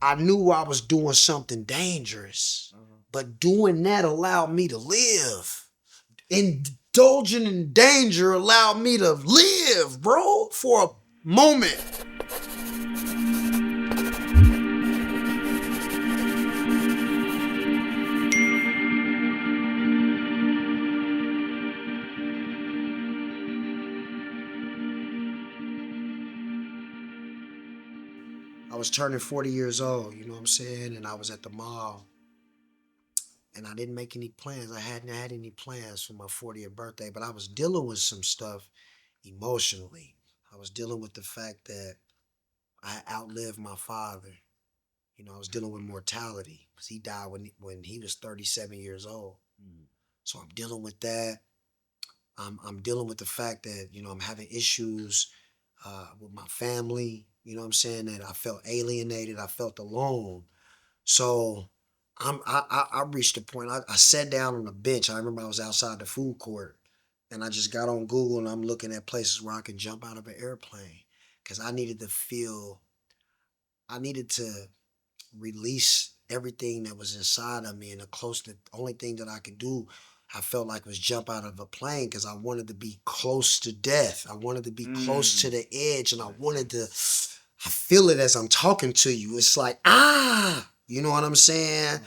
I knew I was doing something dangerous, but doing that allowed me to live. Indulging in danger allowed me to live, bro, for a moment. I was turning 40 years old, you know what I'm saying? And I was at the mall and I didn't make any plans. I hadn't had any plans for my 40th birthday, but I was dealing with some stuff emotionally. I was dealing with the fact that I outlived my father. You know, I was dealing with mortality because he died when he was 37 years old. So I'm dealing with that. I'm dealing with the fact that, you know, I'm having issues with my family. You know what I'm saying? That I felt alienated. I felt alone. So I reached a point. I sat down on a bench. I remember I was outside the food court and I just got on Google and I'm looking at places where I can jump out of an airplane because I needed to release everything that was inside of me. And the only thing that I could do, I felt like, was jump out of a plane because I wanted to be close to death. I wanted to be close to the edge and I feel it as I'm talking to you. It's like, you know what I'm saying?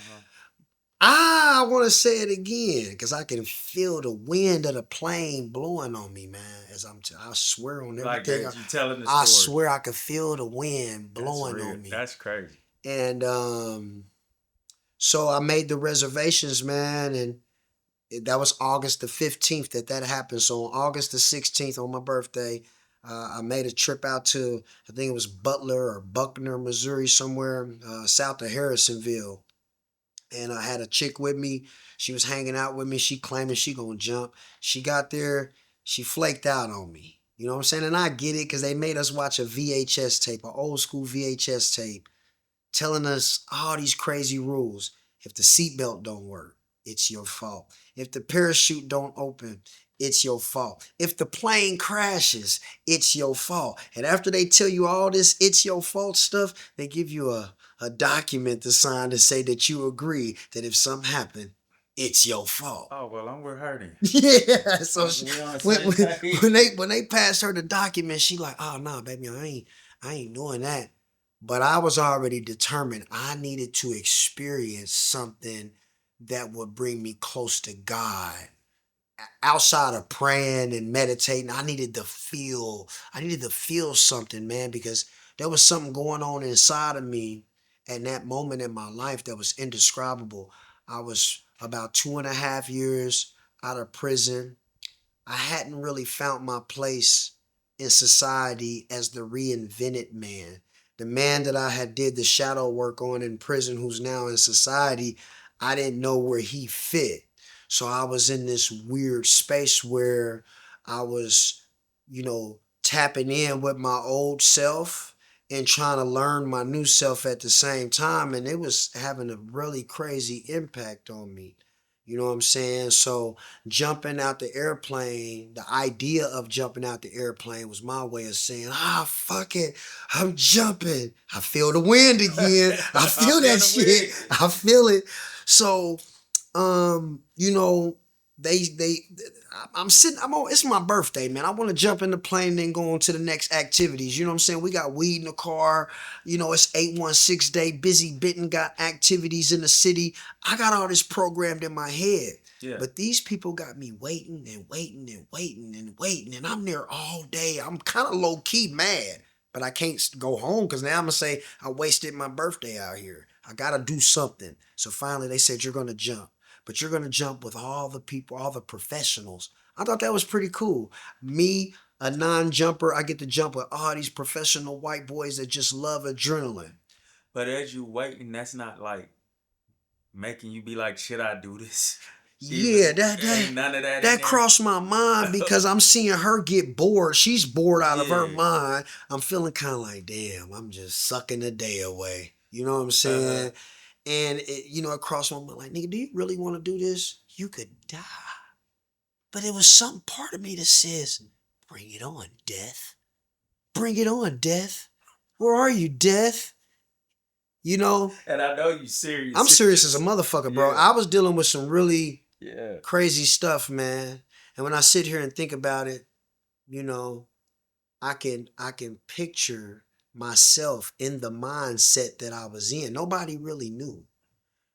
I want to say it again because I can feel the wind of the plane blowing on me, man. I swear on Like everything. as you telling the I story. swear I could feel the wind That's blowing real. on me. That's crazy. And so I made the reservations, man, and that was August the 15th that happened. So on August the 16th, on my birthday, I made a trip out to, I think it was Butler or Buckner, Missouri, somewhere south of Harrisonville. And I had a chick with me. She was hanging out with me. She claiming she gonna jump. She got there. She flaked out on me. You know what I'm saying? And I get it because they made us watch a VHS tape, an old school VHS tape, telling us all these crazy rules. If the seatbelt don't work, it's your fault. If the parachute don't open, it's your fault. If the plane crashes, it's your fault. And after they tell you all this it's your fault stuff, they give you a document to sign to say that you agree that if something happened, it's your fault. Oh well, I'm with her then. Yeah. So We on the when, same page. when they passed her the document, she like, oh no, baby, I ain't doing that. But I was already determined I needed to experience something that would bring me close to God. Outside of praying and meditating, I needed to feel something, man, because there was something going on inside of me at that moment in my life that was indescribable. I was about 2.5 years out of prison. I hadn't really found my place in society as the reinvented man. The man that I had did the shadow work on in prison who's now in society, I didn't know where he fit. So I was in this weird space where I was, you know, tapping in with my old self and trying to learn my new self at the same time. And it was having a really crazy impact on me. You know what I'm saying? So jumping out the airplane, the idea of jumping out the airplane was my way of saying, fuck it, I'm jumping. I feel the wind again. I feel that shit. I feel it. So, you know, they I'm sitting, it's my birthday, man. I want to jump in the plane and then go on to the next activities. You know what I'm saying? We got weed in the car. You know, it's 816 day. Busy Bitten got activities in the city. I got all this programmed in my head. Yeah. But these people got me waiting and waiting and waiting and waiting. And I'm there all day. I'm kind of low key mad. But I can't go home because now I'm going to say I wasted my birthday out here. I got to do something. So finally they said, you're going to jump. But you're going to jump with all the people, all the professionals. I thought that was pretty cool. Me, a non-jumper, I get to jump with all these professional white boys that just love adrenaline. But as you waiting, that's not like making you be like, should I do this? Yeah, Ain't none of that. that crossed my mind because I'm seeing her get bored. She's bored out of her Yeah. mind. I'm feeling kind of like, damn, I'm just sucking the day away. You know what I'm saying? And it crossed my mind like, nigga, do you really want to do this? You could die. But it was some part of me that says, bring it on, death. Bring it on, death. Where are you, death? You know, And I know you serious. I'm serious as a motherfucker, bro. Yeah. I was dealing with some really Yeah. crazy stuff, man. And when I sit here and think about it, you know, I can picture myself in the mindset that I was in. Nobody really knew.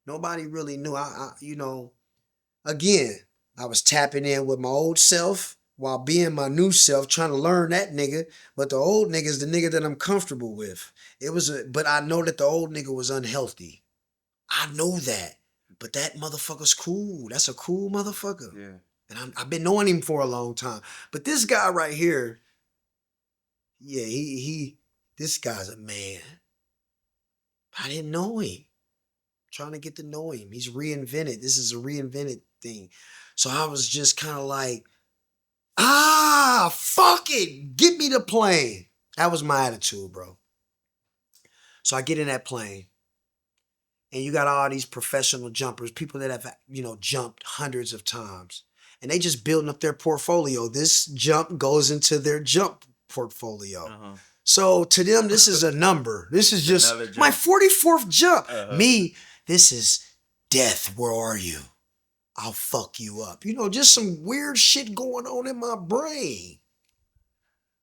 Nobody really knew. You know, again, I was tapping in with my old self while being my new self, trying to learn that nigga. But the old nigga is the nigga that I'm comfortable with. But I know that the old nigga was unhealthy. I know that. But that motherfucker's cool. That's a cool motherfucker. Yeah. And I've been knowing him for a long time. But this guy right here, yeah, this guy's a man. I didn't know him. Trying to get to know him. He's reinvented. This is a reinvented thing. So I was just kind of like, fuck it. Get me the plane. That was my attitude, bro. So I get in that plane. And you got all these professional jumpers, people that have, jumped hundreds of times. And they just building up their portfolio. This jump goes into their jump portfolio. Uh-huh. So to them, this is a number. This is just my 44th jump. Uh-huh. Me, this is death. Where are you? I'll fuck you up. Just some weird shit going on in my brain.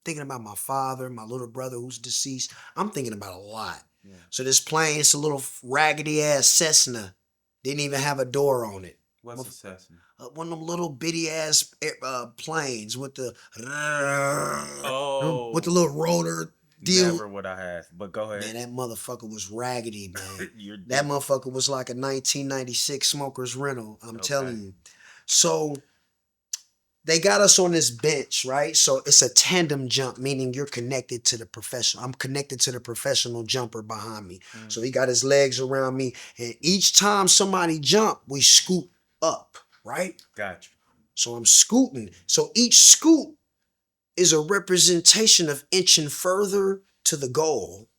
Thinking about my father, my little brother who's deceased. I'm thinking about a lot. Yeah. So this plane, it's a little raggedy ass Cessna. Didn't even have a door on it. What's a Cessna? One of them little bitty ass planes with the with the little rotor deal. Never would I have, but go ahead. Man, that motherfucker was raggedy, man. That motherfucker was like a 1996 smoker's rental. I'm telling you. So they got us on this bench, right? So it's a tandem jump, meaning you're connected to the professional. I'm connected to the professional jumper behind me. Mm. So he got his legs around me. And each time somebody jump, we scoot up, right? Gotcha. So I'm scooting. So each scoot is a representation of inching further to the goal,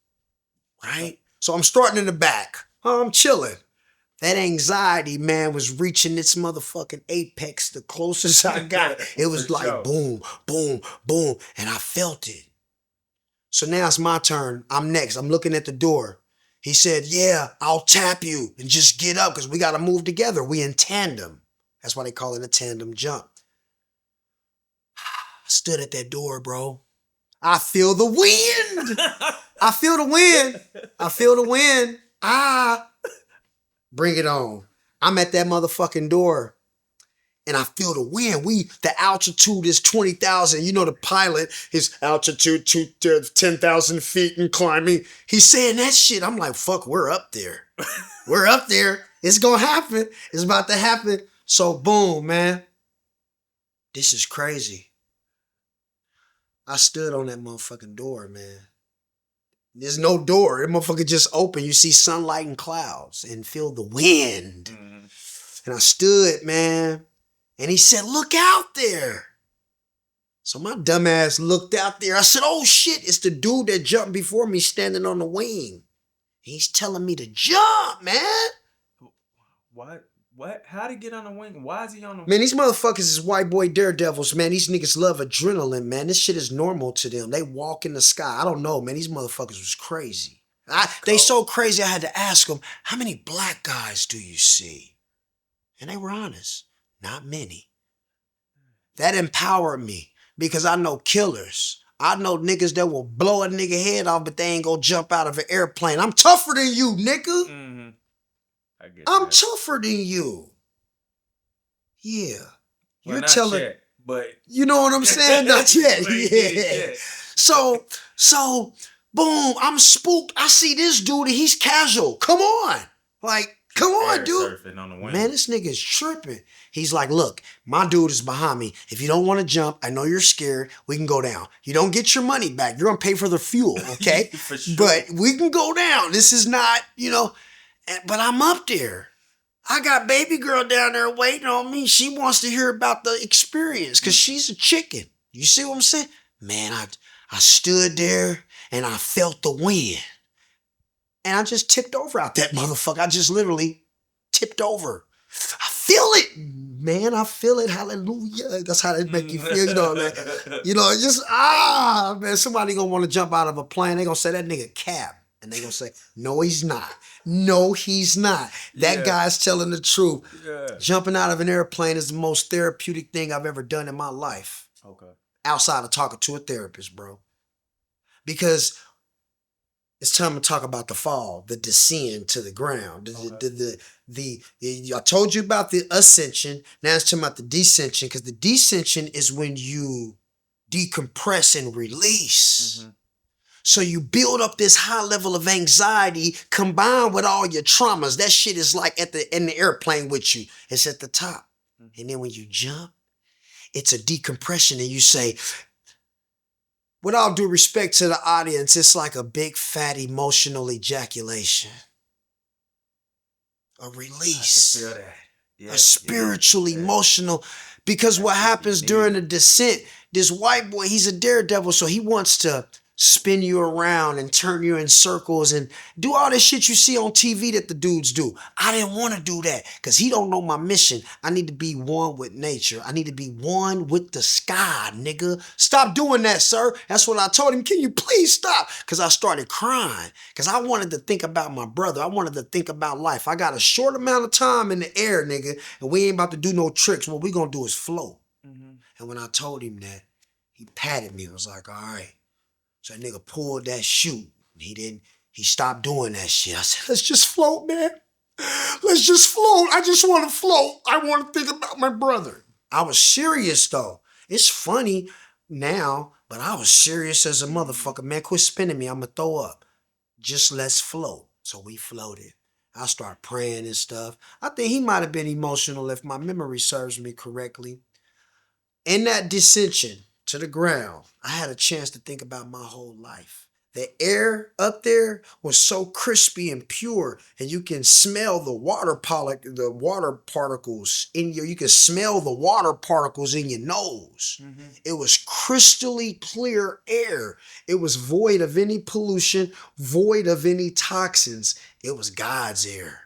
right? So I'm starting in the back. I'm chilling. That anxiety, man, was reaching its motherfucking apex the closest I got. It was like boom, boom, boom, and I felt it. So now it's my turn. I'm next. I'm looking at the door. He said, yeah, I'll tap you and just get up because we got to move together. We in tandem. That's why they call it a tandem jump. I stood at that door, bro. I feel the wind. I feel the wind. I feel the wind. Bring it on. I'm at that motherfucking door and I feel the wind. The altitude is 20,000. You know, the pilot, his altitude 10,000 feet and climbing. He's saying that shit. I'm like, fuck, we're up there. We're up there. It's going to happen. It's about to happen. So boom, man. This is crazy. I stood on that motherfucking door, man. There's no door. That motherfucker just open. You see sunlight and clouds and feel the wind. Mm-hmm. And I stood, man. And he said, look out there. So my dumb ass looked out there. I said, oh shit, it's the dude that jumped before me standing on the wing. He's telling me to jump, man. What? How'd he get on the wing? Why is he on the wing? Man, these motherfuckers is white boy daredevils, man. These niggas love adrenaline, man. This shit is normal to them. They walk in the sky. I don't know, man. These motherfuckers was crazy. They so crazy I had to ask them, how many black guys do you see? And they were honest. Not many. That empowered me because I know killers. I know niggas that will blow a nigga head off, but they ain't gonna jump out of an airplane. I'm tougher than you, nigga. Mm-hmm. I'm tougher than you. Yeah. Well, you're telling yet, but you know what I'm saying? Not yet. Yeah. So boom, I'm spooked. I see this dude and he's casual. Come on. Like, come on, dude. On man, this nigga's tripping. He's like, look, my dude is behind me. If you don't want to jump, I know you're scared. We can go down. You don't get your money back. You're going to pay for the fuel, okay? For sure. But we can go down. This is not, but I'm up there. I got baby girl down there waiting on me. She wants to hear about the experience because she's a chicken. You see what I'm saying? Man, I stood there and I felt the wind. And I just tipped over out that motherfucker. I just literally tipped over. I feel it, man. I feel it. Hallelujah. That's how they make you feel, man. It's just, man, somebody gonna want to jump out of a plane. They gonna say that nigga cap. And they gonna say, no, he's not. No, he's not. That Yeah. guy's telling the truth. Yeah. Jumping out of an airplane is the most therapeutic thing I've ever done in my life. Okay. Outside of talking to a therapist, bro. Because it's time to talk about the fall, the descent to the ground. I told you about the ascension. Now it's talking about the descension, because the descension is when you decompress and release. Mm-hmm. So you build up this high level of anxiety combined with all your traumas. That shit is like in the airplane with you. It's at the top. Mm-hmm. And then when you jump, it's a decompression, and you say, with all due respect to the audience, it's like a big fat emotional ejaculation. A release. I can feel that. Yeah, a spiritual, yeah. emotional. Because That what shit happens be during the needed. descent, this white boy, he's a daredevil, so he wants to spin you around and turn you in circles and do all this shit you see on TV that the dudes do. I didn't want to do that because he don't know my mission. I need to be one with nature. I need to be one with the sky, nigga. Stop doing that, sir. That's what I told him. Can you please stop? Because I started crying because I wanted to think about my brother. I wanted to think about life. I got a short amount of time in the air, nigga, and we ain't about to do no tricks. What we gonna do is float. Mm-hmm. And when I told him that, he patted me. I was like, all right. So that nigga pulled that chute. He stopped doing that shit. I said, let's just float, man. Let's just float. I just want to float. I want to think about my brother. I was serious though. It's funny now, but I was serious as a motherfucker. Man, quit spinning me. I'm going to throw up. Just let's float. So we floated. I started praying and stuff. I think he might have been emotional if my memory serves me correctly. In that descension to the ground, I had a chance to think about my whole life. The air up there was so crispy and pure, and you can smell the water particles in you can smell the water particles in your nose. Mm-hmm. It was crystally clear air. It was void of any pollution, void of any toxins. It was God's air.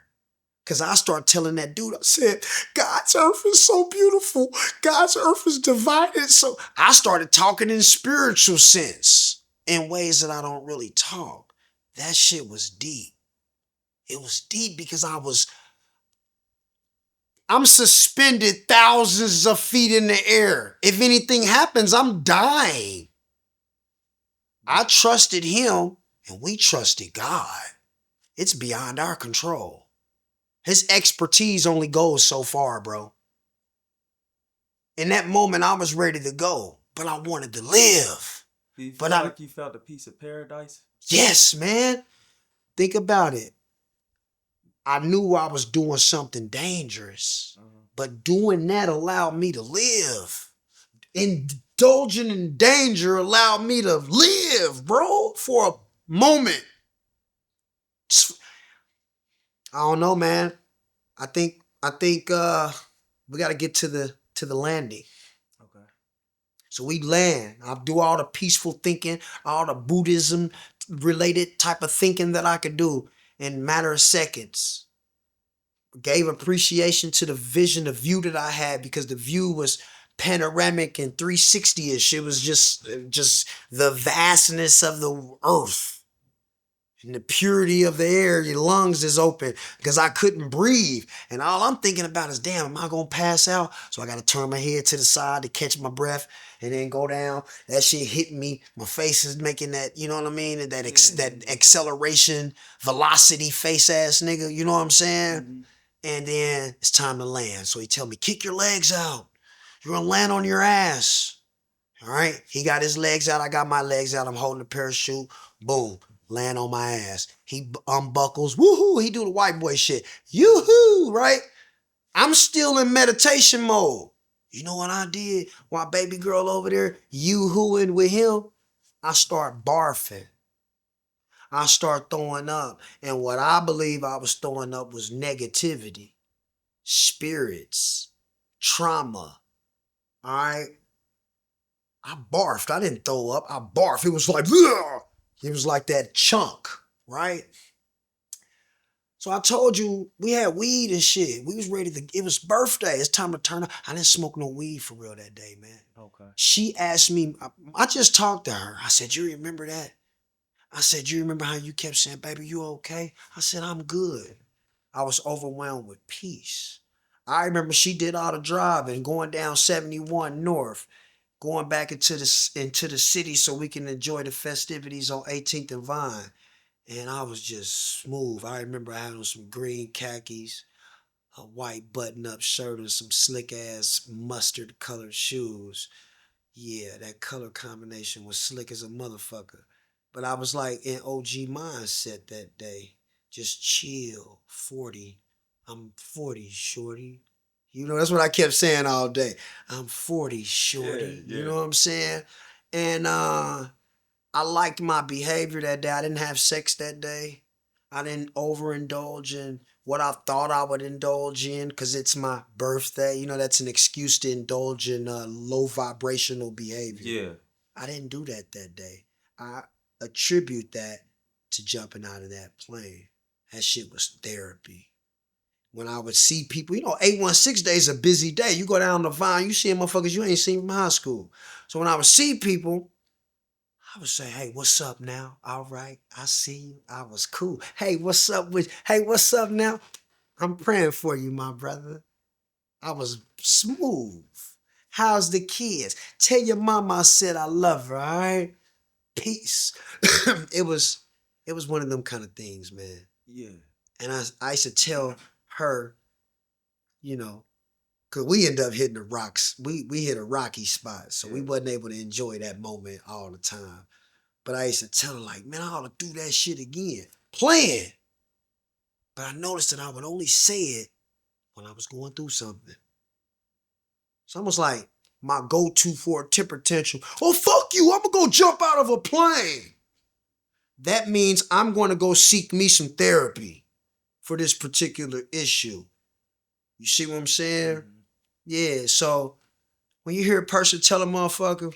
Because I started telling that dude, I said, God's earth is so beautiful. God's earth is divided. So I started talking in spiritual sense in ways that I don't really talk. That shit was deep. It was deep because I'm suspended thousands of feet in the air. If anything happens, I'm dying. I trusted him and we trusted God. It's beyond our control. His expertise only goes so far, bro. In that moment, I was ready to go, but I wanted to live. Do you feel like you felt a piece of paradise? Yes, man. Think about it. I knew I was doing something dangerous, but doing that allowed me to live. Indulging in danger allowed me to live, bro, for a moment. I don't know, man. I think we got to get to the landing. Okay. So we land. I do all the peaceful thinking, all the Buddhism related type of thinking that I could do in a matter of seconds. Gave appreciation to the vision, the view that I had, because the view was panoramic and 360-ish. It was just the vastness of the earth. And the purity of the air, your lungs is open because I couldn't breathe. And all I'm thinking about is, damn, am I going to pass out? So I got to turn my head to the side to catch my breath and then go down. That shit hitting me. My face is making that, you know what I mean? That acceleration, velocity face ass nigga, you know what I'm saying? Mm-hmm. And then it's time to land. So he tell me, kick your legs out. You're going to land on your ass. All right? He got his legs out. I got my legs out. I'm holding the parachute. Boom. Land on my ass. He unbuckles. Woohoo. He do the white boy shit. Yoo-hoo. Right? I'm still in meditation mode. You know what I did while baby girl over there yoo-hooing with him? I start barfing. I start throwing up. And what I believe I was throwing up was negativity, spirits, trauma. All right? I barfed. I didn't throw up. I barfed. It was like, ugh! It was like that chunk, right? So I told you we had weed and shit. We was ready to, it was birthday. It's time to turn up. I didn't smoke no weed for real that day, man. Okay. She asked me, I just talked to her. I said, you remember that? I said, you remember how you kept saying, baby, you okay? I said, I'm good. I was overwhelmed with peace. I remember she did all the driving, going down 71 North, going back into the city so we can enjoy the festivities on 18th and Vine. And I was just smooth. I remember I had on some green khakis, a white button-up shirt, and some slick-ass mustard-colored shoes. Yeah, that color combination was slick as a motherfucker. But I was like in OG mindset that day. Just chill. 40. I'm 40, shorty. You know, that's what I kept saying all day. I'm 40, Yeah, shorty. You yeah. know what I'm saying? And I liked my behavior that day. I didn't have sex that day. I didn't overindulge in what I thought I would indulge in because it's my birthday. You know, that's an excuse to indulge in low vibrational behavior. Yeah. I didn't do that day. I attribute that to jumping out of that plane. That shit was therapy. When I would see people, 816 day is a busy day. You go down the Vine, you see motherfuckers you ain't seen from high school. So when I would see people, I would say, hey, what's up now? All right, I see you. I was cool. Hey, what's up now? I'm praying for you, my brother. I was smooth. How's the kids? Tell your mama I said I love her, all right? Peace. it was one of them kind of things, man. Yeah. And I used to tell her, you know, cause we ended up hitting the rocks. We hit a rocky spot, so we Yeah. wasn't able to enjoy that moment all the time. But I used to tell her, like, man, I ought to do that shit again. Playing. But I noticed that I would only say it when I was going through something. It's almost like my go-to for a temper tantrum. Oh, fuck you, I'm gonna go jump out of a plane. That means I'm going to go seek me some therapy for this particular issue. You see what I'm saying? Mhm. Yeah, so when you hear a person tell a motherfucker,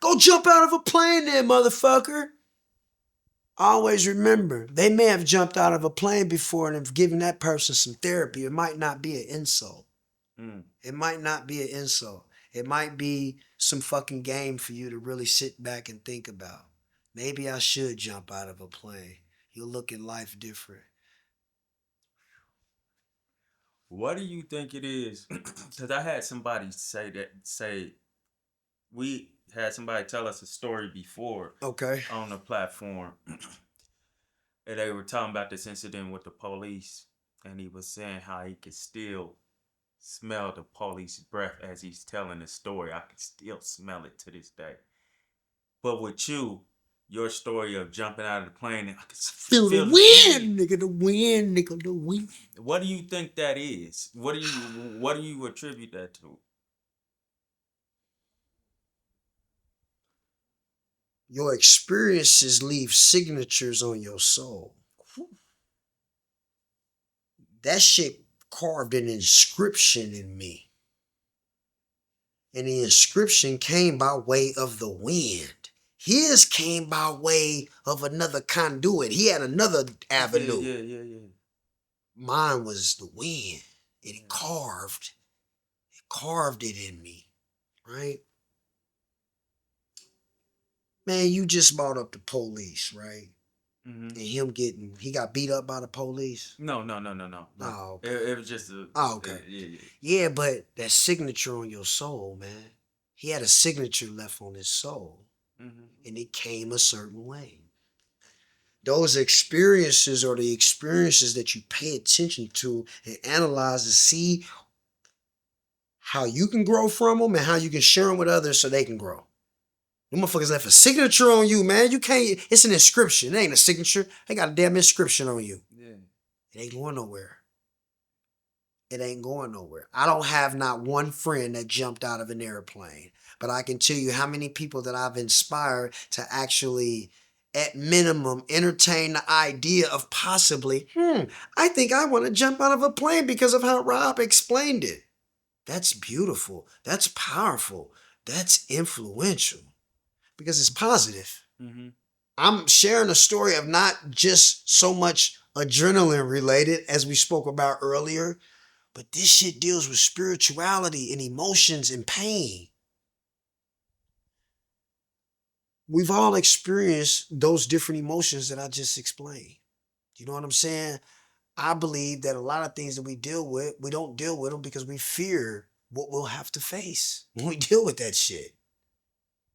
go jump out of a plane there, motherfucker. Always remember, they may have jumped out of a plane before and have given that person some therapy. It might not be an insult. Mm. It might not be an insult. It might be some fucking game for you to really sit back and think about. Maybe I should jump out of a plane. You'll look at life different. What do you think it is? Because I had somebody say we had somebody tell us a story before Okay. on the platform, and they were talking about this incident with the police, and he was saying how he could still smell the police breath as he's telling the story. I can still smell it to this day. But with you, your story of jumping out of the plane, I can Feel the feel the wind, nigga, the wind, nigga, the wind. What do you think that is? What do you attribute that to? Your experiences leave signatures on your soul. That shit carved an inscription in me. And the inscription came by way of the wind. His came by way of another conduit. He had another Yeah, avenue. yeah, yeah, yeah. Mine was the wind. It Yeah. carved it in me, right? Man, you just brought up the police, right? Mm-hmm. And he got beat up by the police. No, no, no, no, no, no. Oh, It, okay. it was just a. Oh, okay. Yeah, yeah. Yeah, but that signature on your soul, man. He had a signature left on his soul, Mm-hmm. and it came a certain way. Those experiences are the experiences that you pay attention to and analyze to see how you can grow from them and how you can share them with others so they can grow. Them motherfuckers left a signature on you, man. You can't, it's an inscription. It ain't a signature. They got a damn inscription on you. Yeah. It ain't going nowhere. It ain't going nowhere. I don't have not one friend that jumped out of an airplane, but I can tell you how many people that I've inspired to actually, at minimum, entertain the idea of possibly, I think I want to jump out of a plane because of how Rob explained it. That's beautiful. That's powerful. That's influential because it's positive. Mm-hmm. I'm sharing a story of not just so much adrenaline related as we spoke about earlier, but this shit deals with spirituality and emotions and pain. we've all experienced those different emotions that I just explained. You know what I'm saying? I believe that a lot of things that we deal with, we don't deal with them because we fear what we'll have to face when we deal with that shit.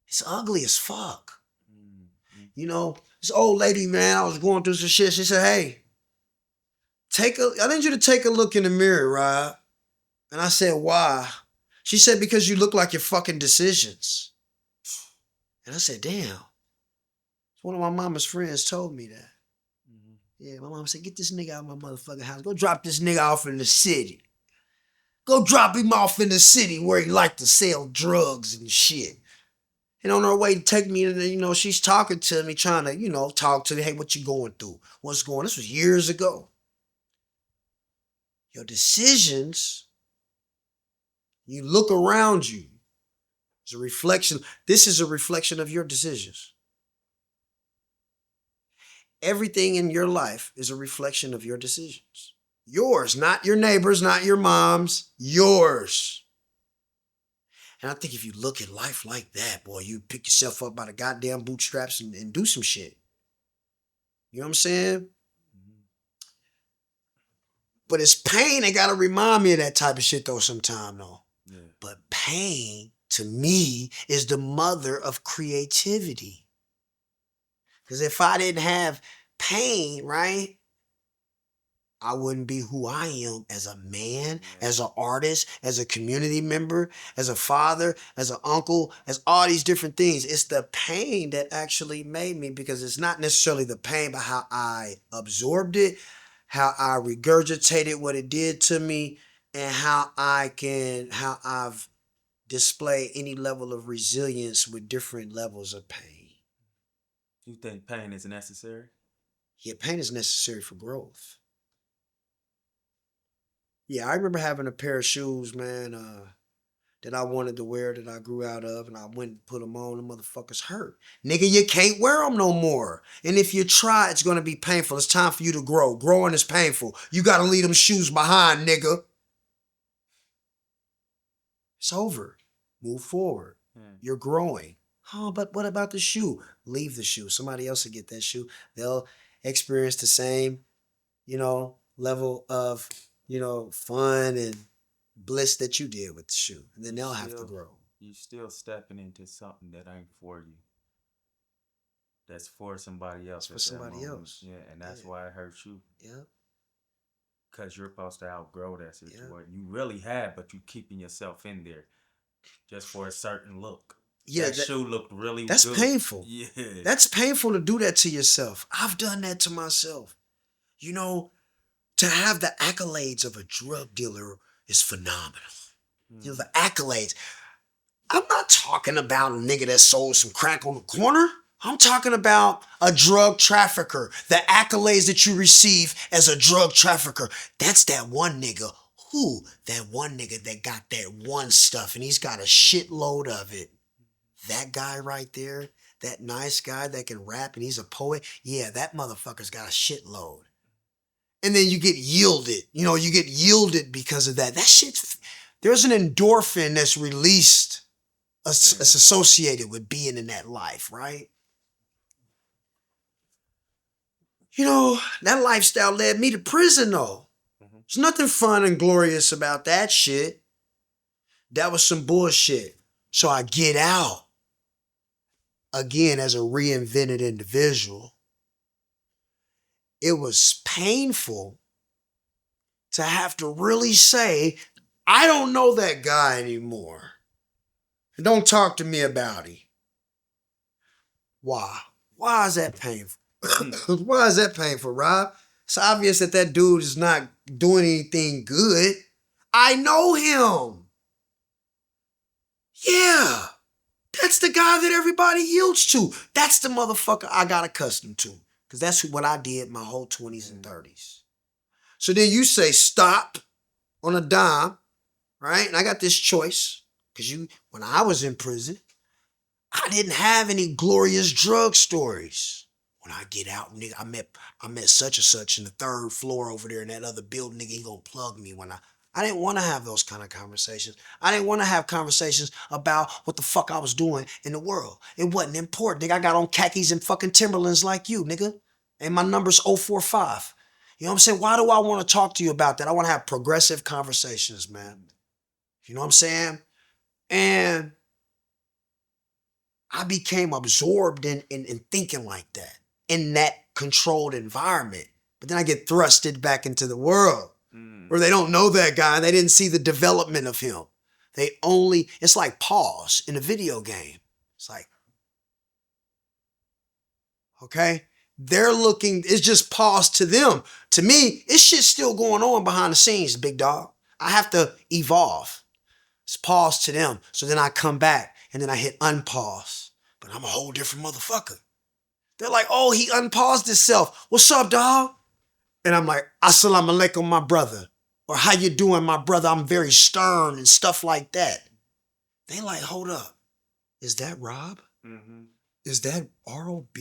It's ugly as fuck. Mm-hmm. You know, this old lady, man, I was going through some shit. She said, hey, I need you to take a look in the mirror, Rob. And I said, why? She said, because you look like your fucking decisions. And I said, damn. One of my mama's friends told me that. Mm-hmm. Yeah, my mom said, get this nigga out of my motherfucking house. Go drop this nigga off in the city. Go drop him off in the city where he like to sell drugs and shit. And on her way to take me, she's talking to me, trying to, talk to me. Hey, what you going through? What's going on? This was years ago. Your decisions, you look around you. It's a reflection. This is a reflection of your decisions. Everything in your life is a reflection of your decisions. Yours, not your neighbor's, not your mom's, yours. And I think if you look at life like that, boy, you pick yourself up by the goddamn bootstraps and do some shit. You know what I'm saying? Mm-hmm. But it's pain that gotta remind me of that type of shit though sometime though. Yeah. But pain, to me, is the mother of creativity. Because if I didn't have pain, right, I wouldn't be who I am as a man, as an artist, as a community member, as a father, as an uncle, as all these different things. It's the pain that actually made me, because it's not necessarily the pain, but how I absorbed it, how I regurgitated what it did to me, and how I've displayed any level of resilience with different levels of pain. You think pain is necessary? Yeah, pain is necessary for growth. Yeah, I remember having a pair of shoes, man, that I wanted to wear that I grew out of, and I went and put them on. The motherfuckers hurt. Nigga, you can't wear them no more. And if you try, it's going to be painful. It's time for you to grow. Growing is painful. You got to leave them shoes behind, nigga. It's over. Move forward. You're growing. Oh, but what about the shoe? Leave the shoe. Somebody else will get that shoe. They'll experience the same, level of, fun and bliss that you did with the shoe. And then they'll have to grow. You still stepping into something that ain't for you. That's for somebody else. It's for somebody else. Yeah, and that's why it hurts you. Yeah. Because you're supposed to outgrow that situation. Yeah. You really have, but you keeping yourself in there just for a certain look. Yeah, that shoe looked really that's good. painful. Yeah. That's painful to do that to yourself. I've done that to myself. To have the accolades of a drug dealer is phenomenal. The accolades. I'm not talking about a nigga that sold some crack on the corner. I'm talking about a drug trafficker. The accolades that you receive as a drug trafficker. That's that one nigga. Who? That one nigga that got that one stuff and he's got a shitload of it. That guy right there, that nice guy that can rap and he's a poet. Yeah, that motherfucker's got a shitload. And then you get yielded. You get yielded because of that. That shit's, there's an endorphin that's released, that's associated with being in that life, right? That lifestyle led me to prison though. There's nothing fun and glorious about that shit. That was some bullshit. So I get out again as a reinvented individual. It was painful to have to really say, I don't know that guy anymore. And don't talk to me about him. Why? Why is that painful? Why is that painful, Rob? It's obvious that dude is not doing anything good. I know him. Yeah. That's the guy that everybody yields to. That's the motherfucker I got accustomed to. Because that's what I did my whole 20s and 30s. So then you say stop on a dime, right? And I got this choice. Because when I was in prison, I didn't have any glorious drug stories. When I get out, nigga, I met such and such in the third floor over there in that other building. Nigga, he gonna plug me when I I didn't want to have those kind of conversations. I didn't want to have conversations about what the fuck I was doing in the world. It wasn't important. Nigga, I got on khakis and fucking Timberlands like you, nigga. And my number's 045. You know what I'm saying? Why do I want to talk to you about that? I want to have progressive conversations, man. You know what I'm saying? And I became absorbed in thinking like that, in that controlled environment. But then I get thrusted back into the world where they don't know that guy and they didn't see the development of him. It's like pause in a video game. It's like, okay, it's just pause to them. To me, it's shit still going on behind the scenes, big dog. I have to evolve. It's pause to them. So then I come back and then I hit unpause. But I'm a whole different motherfucker. They're like, oh, he unpaused himself. What's up, dog? And I'm like, assalamu alaikum, my brother. Or how you doing, my brother? I'm very stern and stuff like that. They like, hold up. Is that Rob? Mm-hmm. Is that ROB?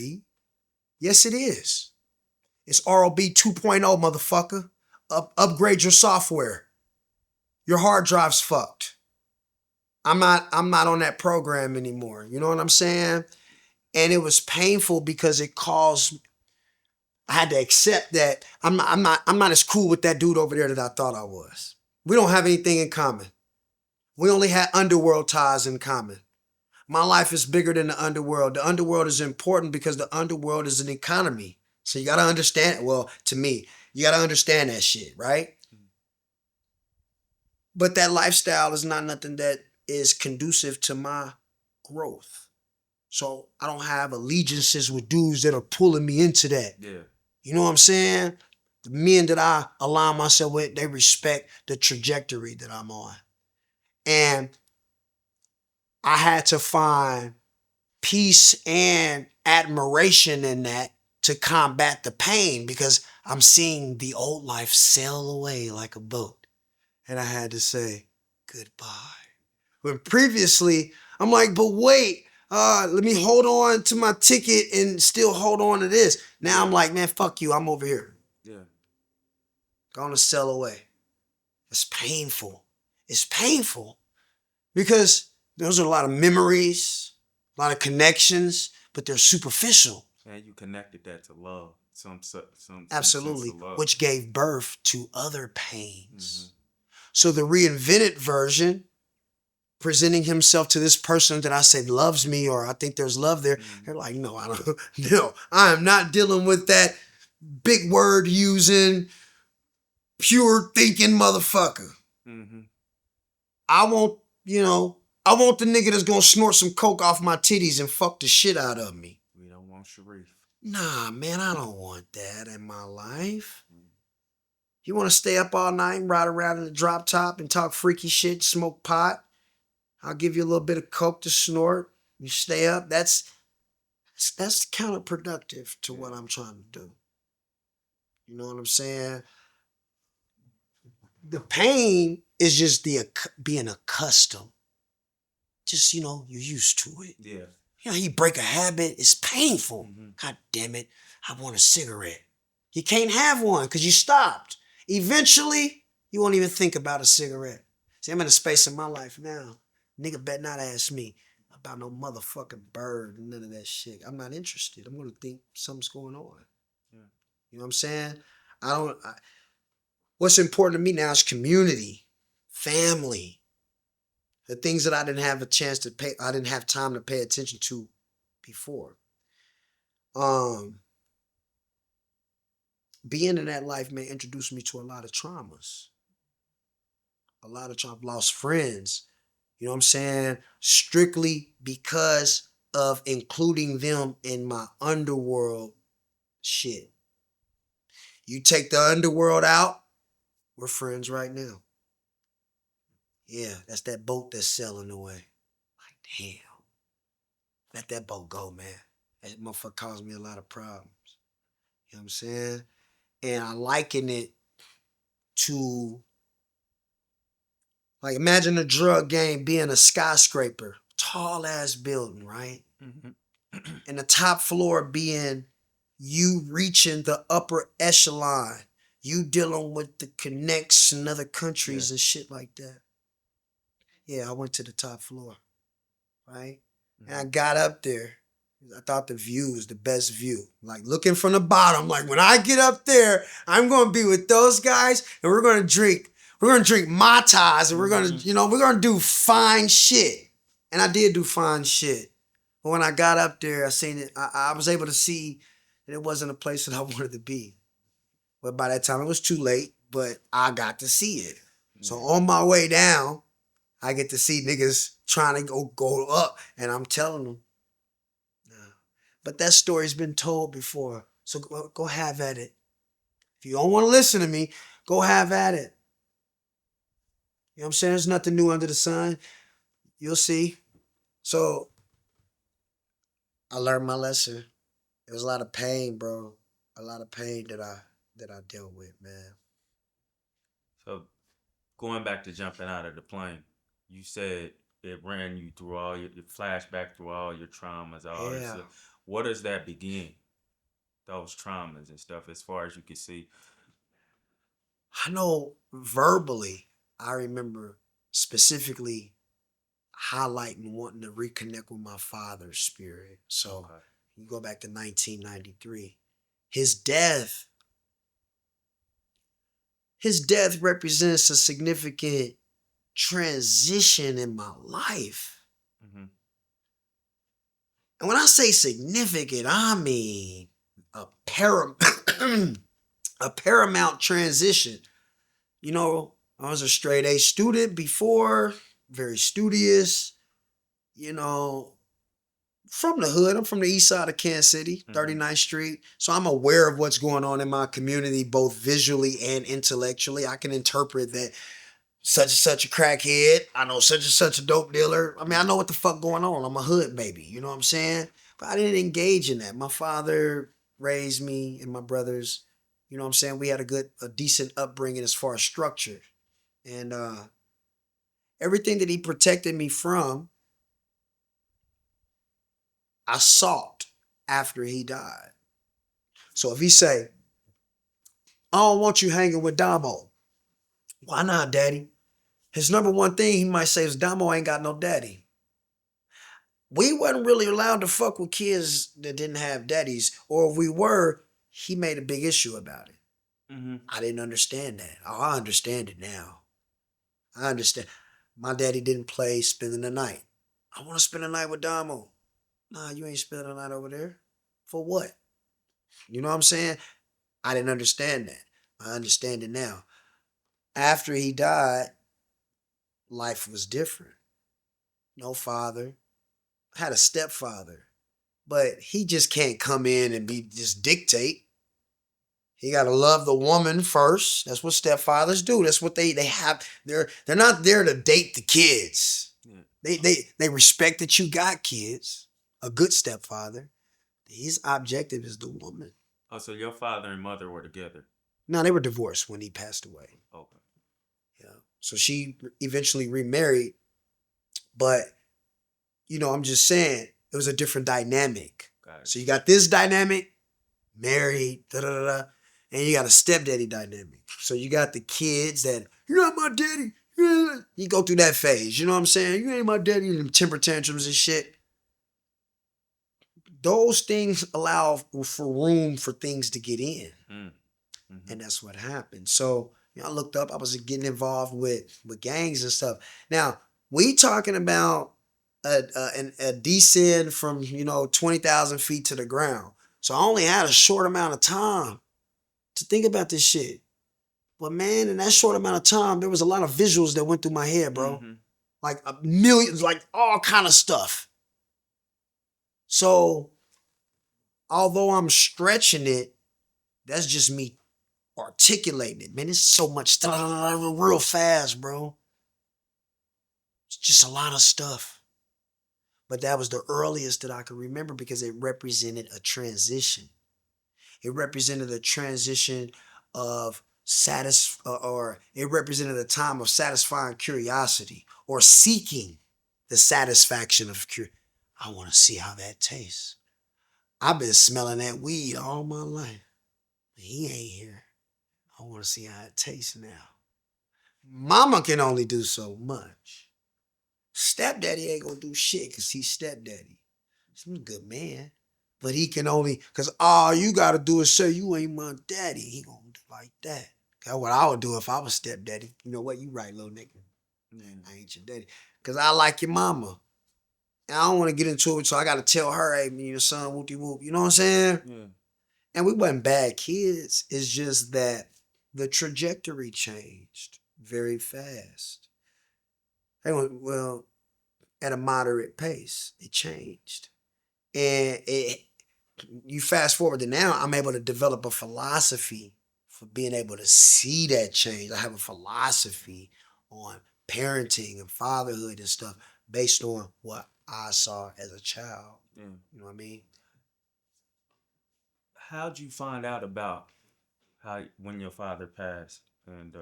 Yes, it is. It's ROB 2.0, motherfucker. Upgrade your software. Your hard drive's fucked. I'm not on that program anymore. You know what I'm saying? And it was painful because I had to accept that I'm not as cool with that dude over there that I thought I was. We don't have anything in common. We only had underworld ties in common. My life is bigger than the underworld. The underworld is important because the underworld is an economy. So you got to understand, well, to me, you got to understand that shit, right? But that lifestyle is not nothing that is conducive to my growth. So I don't have allegiances with dudes that are pulling me into that. Yeah. You know what I'm saying? The men that I align myself with, they respect the trajectory that I'm on. And I had to find peace and admiration in that to combat the pain because I'm seeing the old life sail away like a boat. And I had to say goodbye. When previously, I'm like, but wait, let me hold on to my ticket and still hold on to this. Now I'm like, man, fuck you. I'm over here. Yeah. Gonna sail away. It's painful. It's painful because those are a lot of memories, a lot of connections, but they're superficial. And you connected that to love. Absolutely, some love. Which gave birth to other pains. Mm-hmm. So the reinvented version, presenting himself to this person that I say loves me or I think there's love there. Mm-hmm. They're like, no, I am not dealing with that big word using, pure thinking motherfucker. Mm-hmm. I want the nigga that's gonna snort some coke off my titties and fuck the shit out of me. We don't want Sharif. Nah, man, I don't want that in my life. You want to stay up all night and ride around in the drop top and talk freaky shit, smoke pot? I'll give you a little bit of coke to snort. You stay up. That's counterproductive to what I'm trying to do. You know what I'm saying? The pain is just being accustomed. Just, you're used to it. Yeah. You break a habit, it's painful. Mm-hmm. God damn it, I want a cigarette. You can't have one because you stopped. Eventually, you won't even think about a cigarette. See, I'm in a space in my life now. Nigga better not ask me about no motherfucking bird and none of that shit. I'm not interested. I'm going to think something's going on. Yeah. You know what I'm saying? What's important to me now is community, family, the things that I didn't have I didn't have time to pay attention to before. Being in that life may introduce me to a lot of traumas. I've lost friends. You know what I'm saying? Strictly because of including them in my underworld shit. You take the underworld out, we're friends right now. Yeah, that's that boat that's sailing away. Like, damn. Let that boat go, man. That motherfucker caused me a lot of problems. You know what I'm saying? And I liken it to, like, imagine a drug game being a skyscraper, tall ass building, right? Mm-hmm. And the top floor being you reaching the upper echelon. You dealing with the connects in other Yeah. countries and shit like that. Yeah, I went to the top floor, right? And I Mhm. got up there. I thought the view was the best view. Like looking from the bottom, like when I get up there, I'm gonna be with those guys and we're gonna drink Mai Tais and we're gonna, Mhm. we're gonna do fine shit. And I did do fine shit. But when I got up there, I seen it, I was able to see that it wasn't a place that I wanted to be. But by that time it was too late, but I got to see it. So Yeah. on my way down, I get to see niggas trying to go up, and I'm telling them, nah. But that story's been told before, so go have at it. If you don't want to listen to me, go have at it. You know what I'm saying? There's nothing new under the sun. You'll see. So I learned my lesson. It was a lot of pain, bro. A lot of pain that I dealt with, man. So going back to jumping out of the plane, you said it ran you through all your flashback through all your traumas, all this Yeah. stuff. What does that begin? Those traumas and stuff, as far as you can see. I know verbally, I remember specifically highlighting wanting to reconnect with my father's spirit. So Okay. you go back to 1993. His death, his death represents a significant transition in my life. Mm-hmm. And when I say significant, I mean a a paramount transition. You know, I was a straight A student before, very studious, you know, from the hood. I'm from the east side of Kansas City, Mm-hmm. 39th Street. So I'm aware of what's going on in my community, both visually and intellectually. I can interpret that such and such a crackhead. I know such and such a dope dealer. I mean, I know what the fuck going on. I'm a hood baby. You know what I'm saying? But I didn't engage in that. My father raised me and my brothers. You know what I'm saying? We had a decent upbringing as far as structure. And everything that he protected me from, I sought after he died. So if he say, I don't want you hanging with Damo. Why not, daddy? His number one thing he might say is Damo ain't got no daddy. We wasn't really allowed to fuck with kids that didn't have daddies, or if we were, he made a big issue about it. Mm-hmm. I didn't understand that. Oh, I understand it now. I understand. My daddy didn't play spending the night. I want to spend the night with Damo. Nah, you ain't spending the night over there. For what? You know what I'm saying? I didn't understand that. I understand it now. After he died, life was different. No father. I had a stepfather, but he just can't come in and be just dictate. He got to love the woman first. That's what stepfathers do. That's what they have. They're not there to date the kids. Yeah. They respect that you got kids. A good stepfather. His objective is the woman. Oh, so your father and mother were together. Now they were divorced when he passed away. Okay. Yeah. So she eventually remarried, but I'm just saying it was a different dynamic. Got it. So you got this dynamic, married, da da da, da, and you got a stepdaddy dynamic. So you got the kids that you're not my daddy. You go through that phase. You know what I'm saying? You ain't my daddy, and temper tantrums and shit. Those things allow for room for things to get in, Mm-hmm. and that's what happened. So I looked up. I was getting involved with gangs and stuff. Now we talking about a descent from 20,000 feet to the ground. So I only had a short amount of time to think about this shit. But man, in that short amount of time, there was a lot of visuals that went through my head, bro. Mm-hmm. Like a million, like all kind of stuff. So although I'm stretching it, that's just me articulating it. Man, it's so much stuff real fast, bro. It's just a lot of stuff. But that was the earliest that I could remember because it represented a transition. It represented a transition of or it represented a time of satisfying curiosity or seeking the satisfaction of curiosity. I want to see how that tastes. I've been smelling that weed all my life. He ain't here. I want to see how it tastes now. Mama can only do so much. Stepdaddy ain't gonna do shit because he's stepdaddy. He's a good man. But he can only, because all you gotta do is say you ain't my daddy. He gonna do like that. That's what I would do if I was stepdaddy. You know what? You right, little nigga. I ain't your daddy. Because I like your mama. And I don't want to get into it, so I gotta tell her, hey, me and your son, whoopty whoop. You know what I'm saying? Yeah. And we wasn't bad kids. It's just that the trajectory changed very fast. They went, well, at a moderate pace, it changed. And you fast forward to now, I'm able to develop a philosophy for being able to see that change. I have a philosophy on parenting and fatherhood and stuff based on what I saw as a child. Yeah. You know what I mean? How'd you find out about how when your father passed? And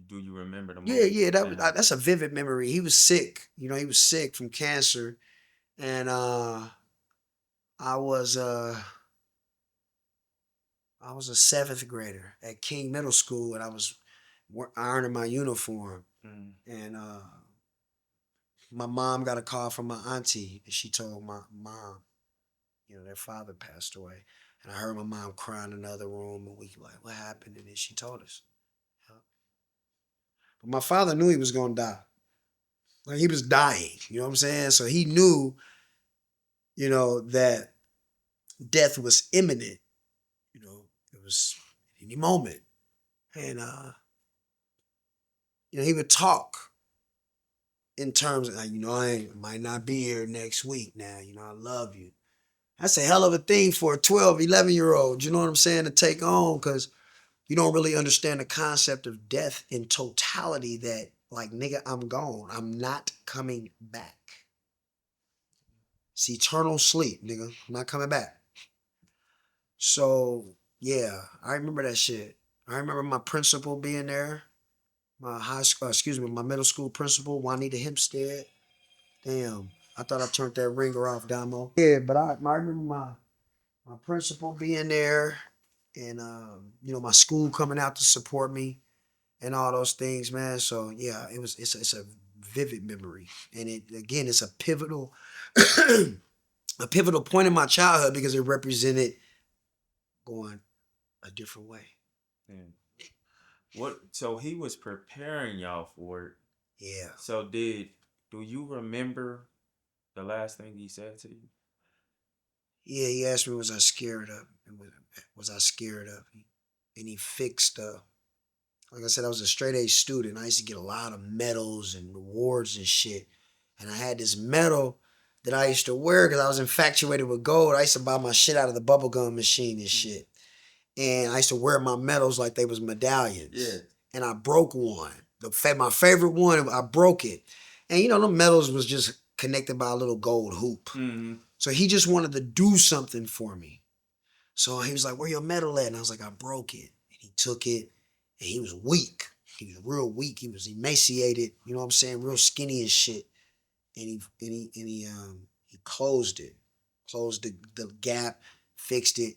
do you remember the Yeah, moment? yeah, And that's a vivid memory. He was sick. He was sick from cancer, and I was uh I was a seventh grader at King Middle School, and I was ironing my uniform, mm, and my mom got a call from my auntie, and she told my mom, their father passed away, and I heard my mom crying in another room, and we like, what happened? And then she told us. Yeah. But my father knew he was gonna die. Like he was dying, you know what I'm saying? So he knew, that death was imminent. It was any moment. And he would talk in terms of like, I might not be here next week now, I love you. That's a hell of a thing for a 12, 11-year-old, you know what I'm saying, to take on, because you don't really understand the concept of death in totality, that like, nigga, I'm gone. I'm not coming back. It's eternal sleep, nigga. I'm not coming back. So, yeah, I remember that shit. I remember my principal being there, my middle school principal, Juanita Hempstead. Damn, I thought I turned that ringer off, Damo. Yeah, but I remember my principal being there, and my school coming out to support me and all those things, man. So yeah, it's a vivid memory, and it's a pivotal a pivotal point in my childhood because it represented going a different way. and so he was preparing y'all for it. Yeah. So do you remember the last thing he said to you? Yeah, he asked me, was I scared of him? Was I scared of him? And he fixed like I said, I was a straight A student. I used to get a lot of medals and rewards and shit. And I had this medal that I used to wear because I was infatuated with gold. I used to buy my shit out of the bubblegum machine and shit. And I used to wear my medals like they was medallions. Yeah. And I broke one. My favorite one, I broke it. And the medals was just connected by a little gold hoop. Mm-hmm. So he just wanted to do something for me. So he was like, where your medal at? And I was like, I broke it. And he took it, and he was weak. He was real weak. He was emaciated, you know what I'm saying? Real skinny and shit. And he closed it. Closed the gap, fixed it.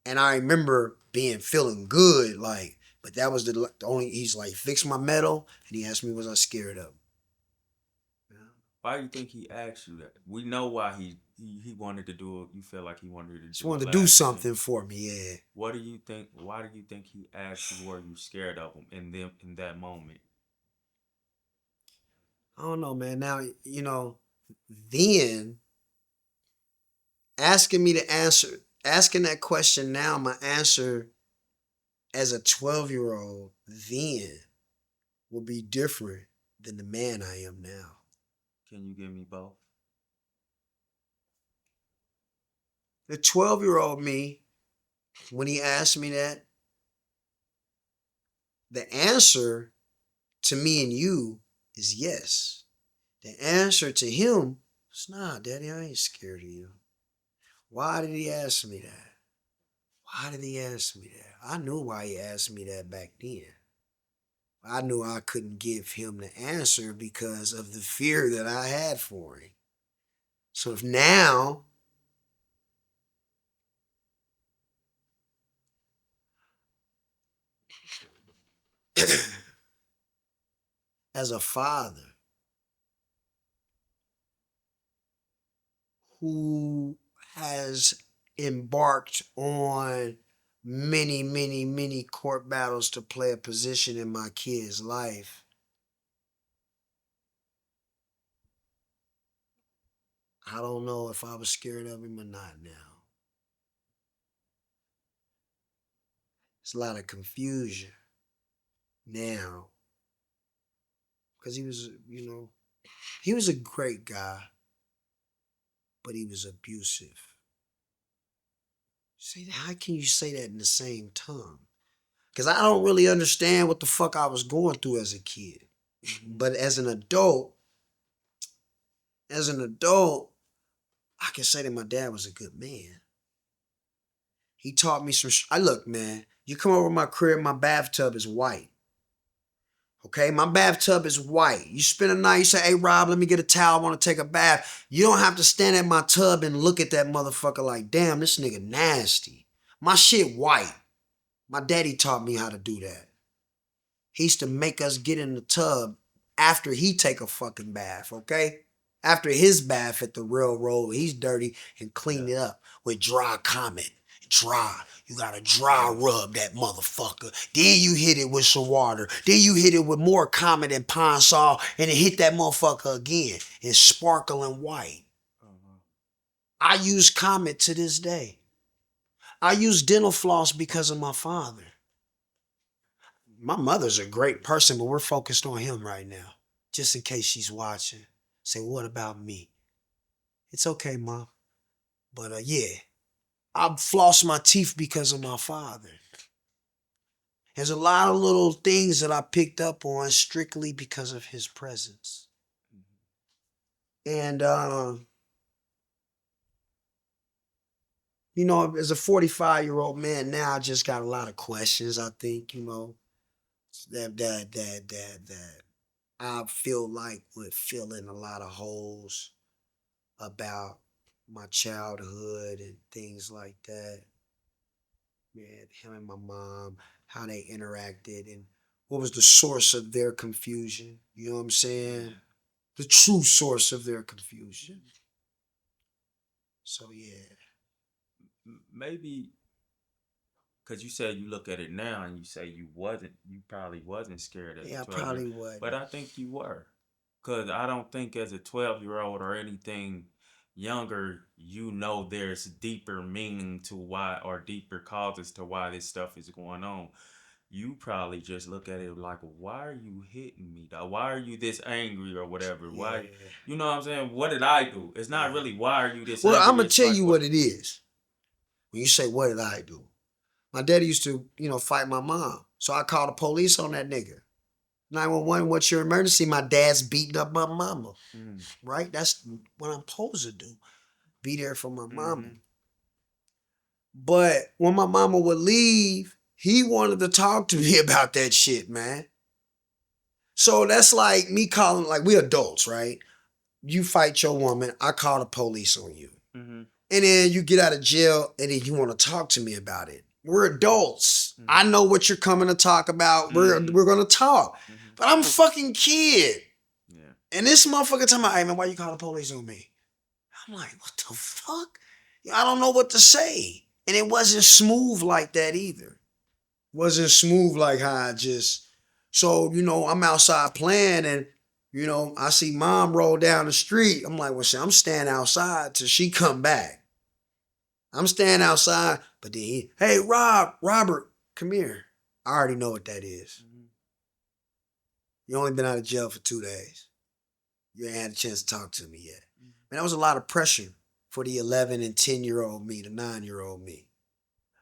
And I remember feeling good, like, but that was the only, he's like, fix my medal, and he asked me, was I scared of him? Yeah. Why do you think he asked you that? We know why he wanted to do it. You feel like he wanted to Just do wanted it to do last something for me, yeah. What do you think? Why do you think he asked you? Were you scared of him in that moment? I don't know, man. Now, then asking that question now, my answer as a 12-year-old then will be different than the man I am now. Can you give me both? The 12-year-old me, when he asked me that, the answer to me and you is yes. The answer to him is, nah, daddy, I ain't scared of you. Why did he ask me that? Why did he ask me that? I knew why he asked me that back then. I knew I couldn't give him the answer because of the fear that I had for him. So if now as a father who has embarked on many, many, many court battles to play a position in my kid's life, I don't know if I was scared of him or not now. It's a lot of confusion now because he was, he was a great guy, but he was abusive. Say, how can you say that in the same tongue? Because I don't really understand what the fuck I was going through as a kid. But as an adult, I can say that my dad was a good man. He taught me some. I look, man. You come over to my crib, my bathtub is white. Okay, my bathtub is white. You spend a night, you say, "Hey Rob, let me get a towel. I want to take a bath." You don't have to stand at my tub and look at that motherfucker like, "Damn, this nigga nasty." My shit white. My daddy taught me how to do that. He used to make us get in the tub after he take a fucking bath, okay? After his bath at the railroad, he's dirty and clean it up with dry comment. Dry. You gotta dry rub that motherfucker. Then you hit it with some water. Then you hit it with more comment and pine sol and then hit that motherfucker again. It's sparkling white. I use comment to this day. I use dental floss because of my father. My mother's a great person, but we're focused on him right now. Just in case she's watching. Say, what about me? It's okay, Mom. But yeah, I floss my teeth because of my father. There's a lot of little things that I picked up on strictly because of his presence. And, as a 45-year-old man now, I just got a lot of questions, I think, that I feel like would fill in a lot of holes about my childhood and things like that. Yeah, him and my mom, how they interacted and what was the source of their confusion. You know what I'm saying? The true source of their confusion. So yeah. Maybe because you said you look at it now and you say you probably wasn't scared as a Yeah, I 12-year, probably would. but I think you were. Because I don't think as a 12-year-old or anything younger, there's deeper meaning to why or deeper causes to why this stuff is going on. You probably just look at it like, why are you hitting me, dog? Why are you this angry or whatever? Yeah. Why, you know what I'm saying? What did I do? It's not really why are you this Well, I'm angry? gonna It's tell like, you what? what it is. When you say what did I do? My daddy used to, fight my mom. So I called the police on that nigga. 911, what's your emergency? My dad's beating up my mama. Right? That's what I'm supposed to do. Be there for my mama. But when my mama would leave, he wanted to talk to me about that shit, man. So that's like me calling, like we adults, right? You fight your woman, I call the police on you. And then you get out of jail and then you want to talk to me about it. We're adults. I know what you're coming to talk about. We're gonna talk. But I'm a fucking kid. Yeah. And this motherfucker talking about, hey man, why you call the police on me? I'm like, what the fuck? I don't know what to say. And it wasn't smooth like that either. Wasn't smooth like how I just. So, I'm outside playing and, I see mom roll down the street. I'm like, well, shit, I'm standing outside till she come back. I'm standing outside, but then hey, Robert, come here. I already know what that is. You only been out of jail for 2 days. You ain't had a chance to talk to me yet. Man, that was a lot of pressure for the 11 and 10-year-old me, the 9-year-old me.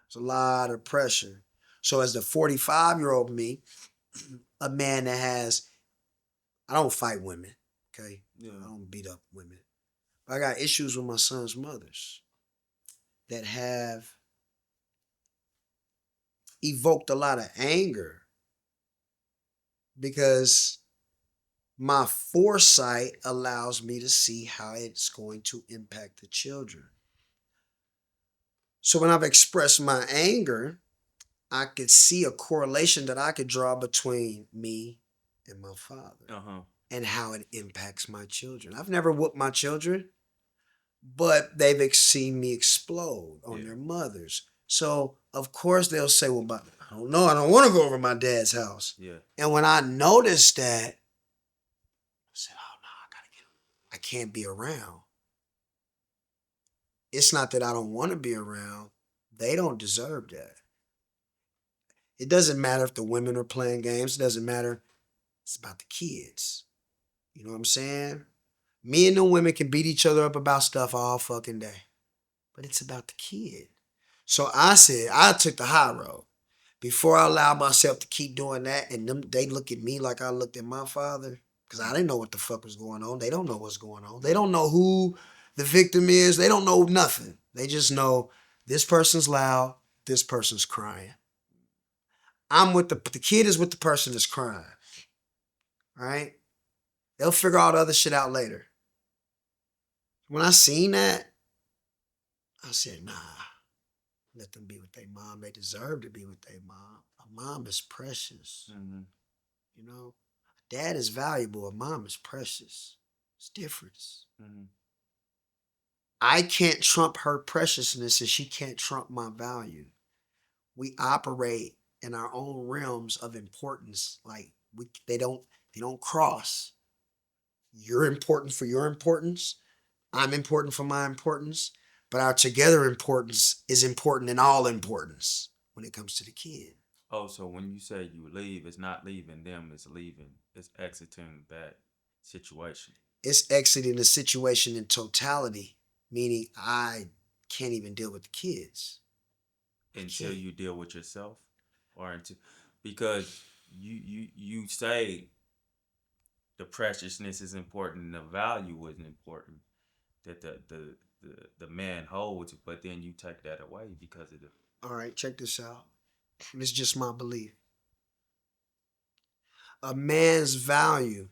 It's a lot of pressure. So as the 45-year-old me, a man that I don't fight women, okay? Yeah. I don't beat up women. But I got issues with my son's mothers that have evoked a lot of anger because my foresight allows me to see how it's going to impact the children. So when I've expressed my anger, I could see a correlation that I could draw between me and my father Uh-huh. and how it impacts my children. I've never whooped my children, but they've seen me explode on Yeah. their mothers. So of course they'll say, "Well, I don't know. I don't want to go over to my dad's house." Yeah. And when I noticed that, I said, "Oh no, I gotta get him. I can't be around." It's not that I don't want to be around. They don't deserve that. It doesn't matter if the women are playing games. It doesn't matter. It's about the kids. You know what I'm saying? Me and the women can beat each other up about stuff all fucking day. But it's about the kid. So I said, I took the high road. Before I allowed myself to keep doing that, and they look at me like I looked at my father, because I didn't know what the fuck was going on. They don't know what's going on. They don't know who the victim is. They don't know nothing. They just know this person's loud, this person's crying. I'm with the kid is with the person that's crying. All right? They'll figure all the other shit out later. When I seen that, I said, nah, let them be with their mom. They deserve to be with their mom. A mom is precious. Mm-hmm. You know, dad is valuable. A mom is precious. It's different. Mm-hmm. I can't trump her preciousness and she can't trump my value. We operate in our own realms of importance. Like they don't cross. You're important for your importance. I'm important for my importance. But our together importance is important in all importance when it comes to the kid. Oh, so when you say you leave, it's not leaving them, it's leaving, it's exiting that situation. It's exiting the situation in totality, meaning I can't even deal with the kids. I Until can't. you deal with yourself, or until, because you say the preciousness is important and the value is important that the man holds, but then you take that away because of the. All right, check this out. It's just my belief. A man's value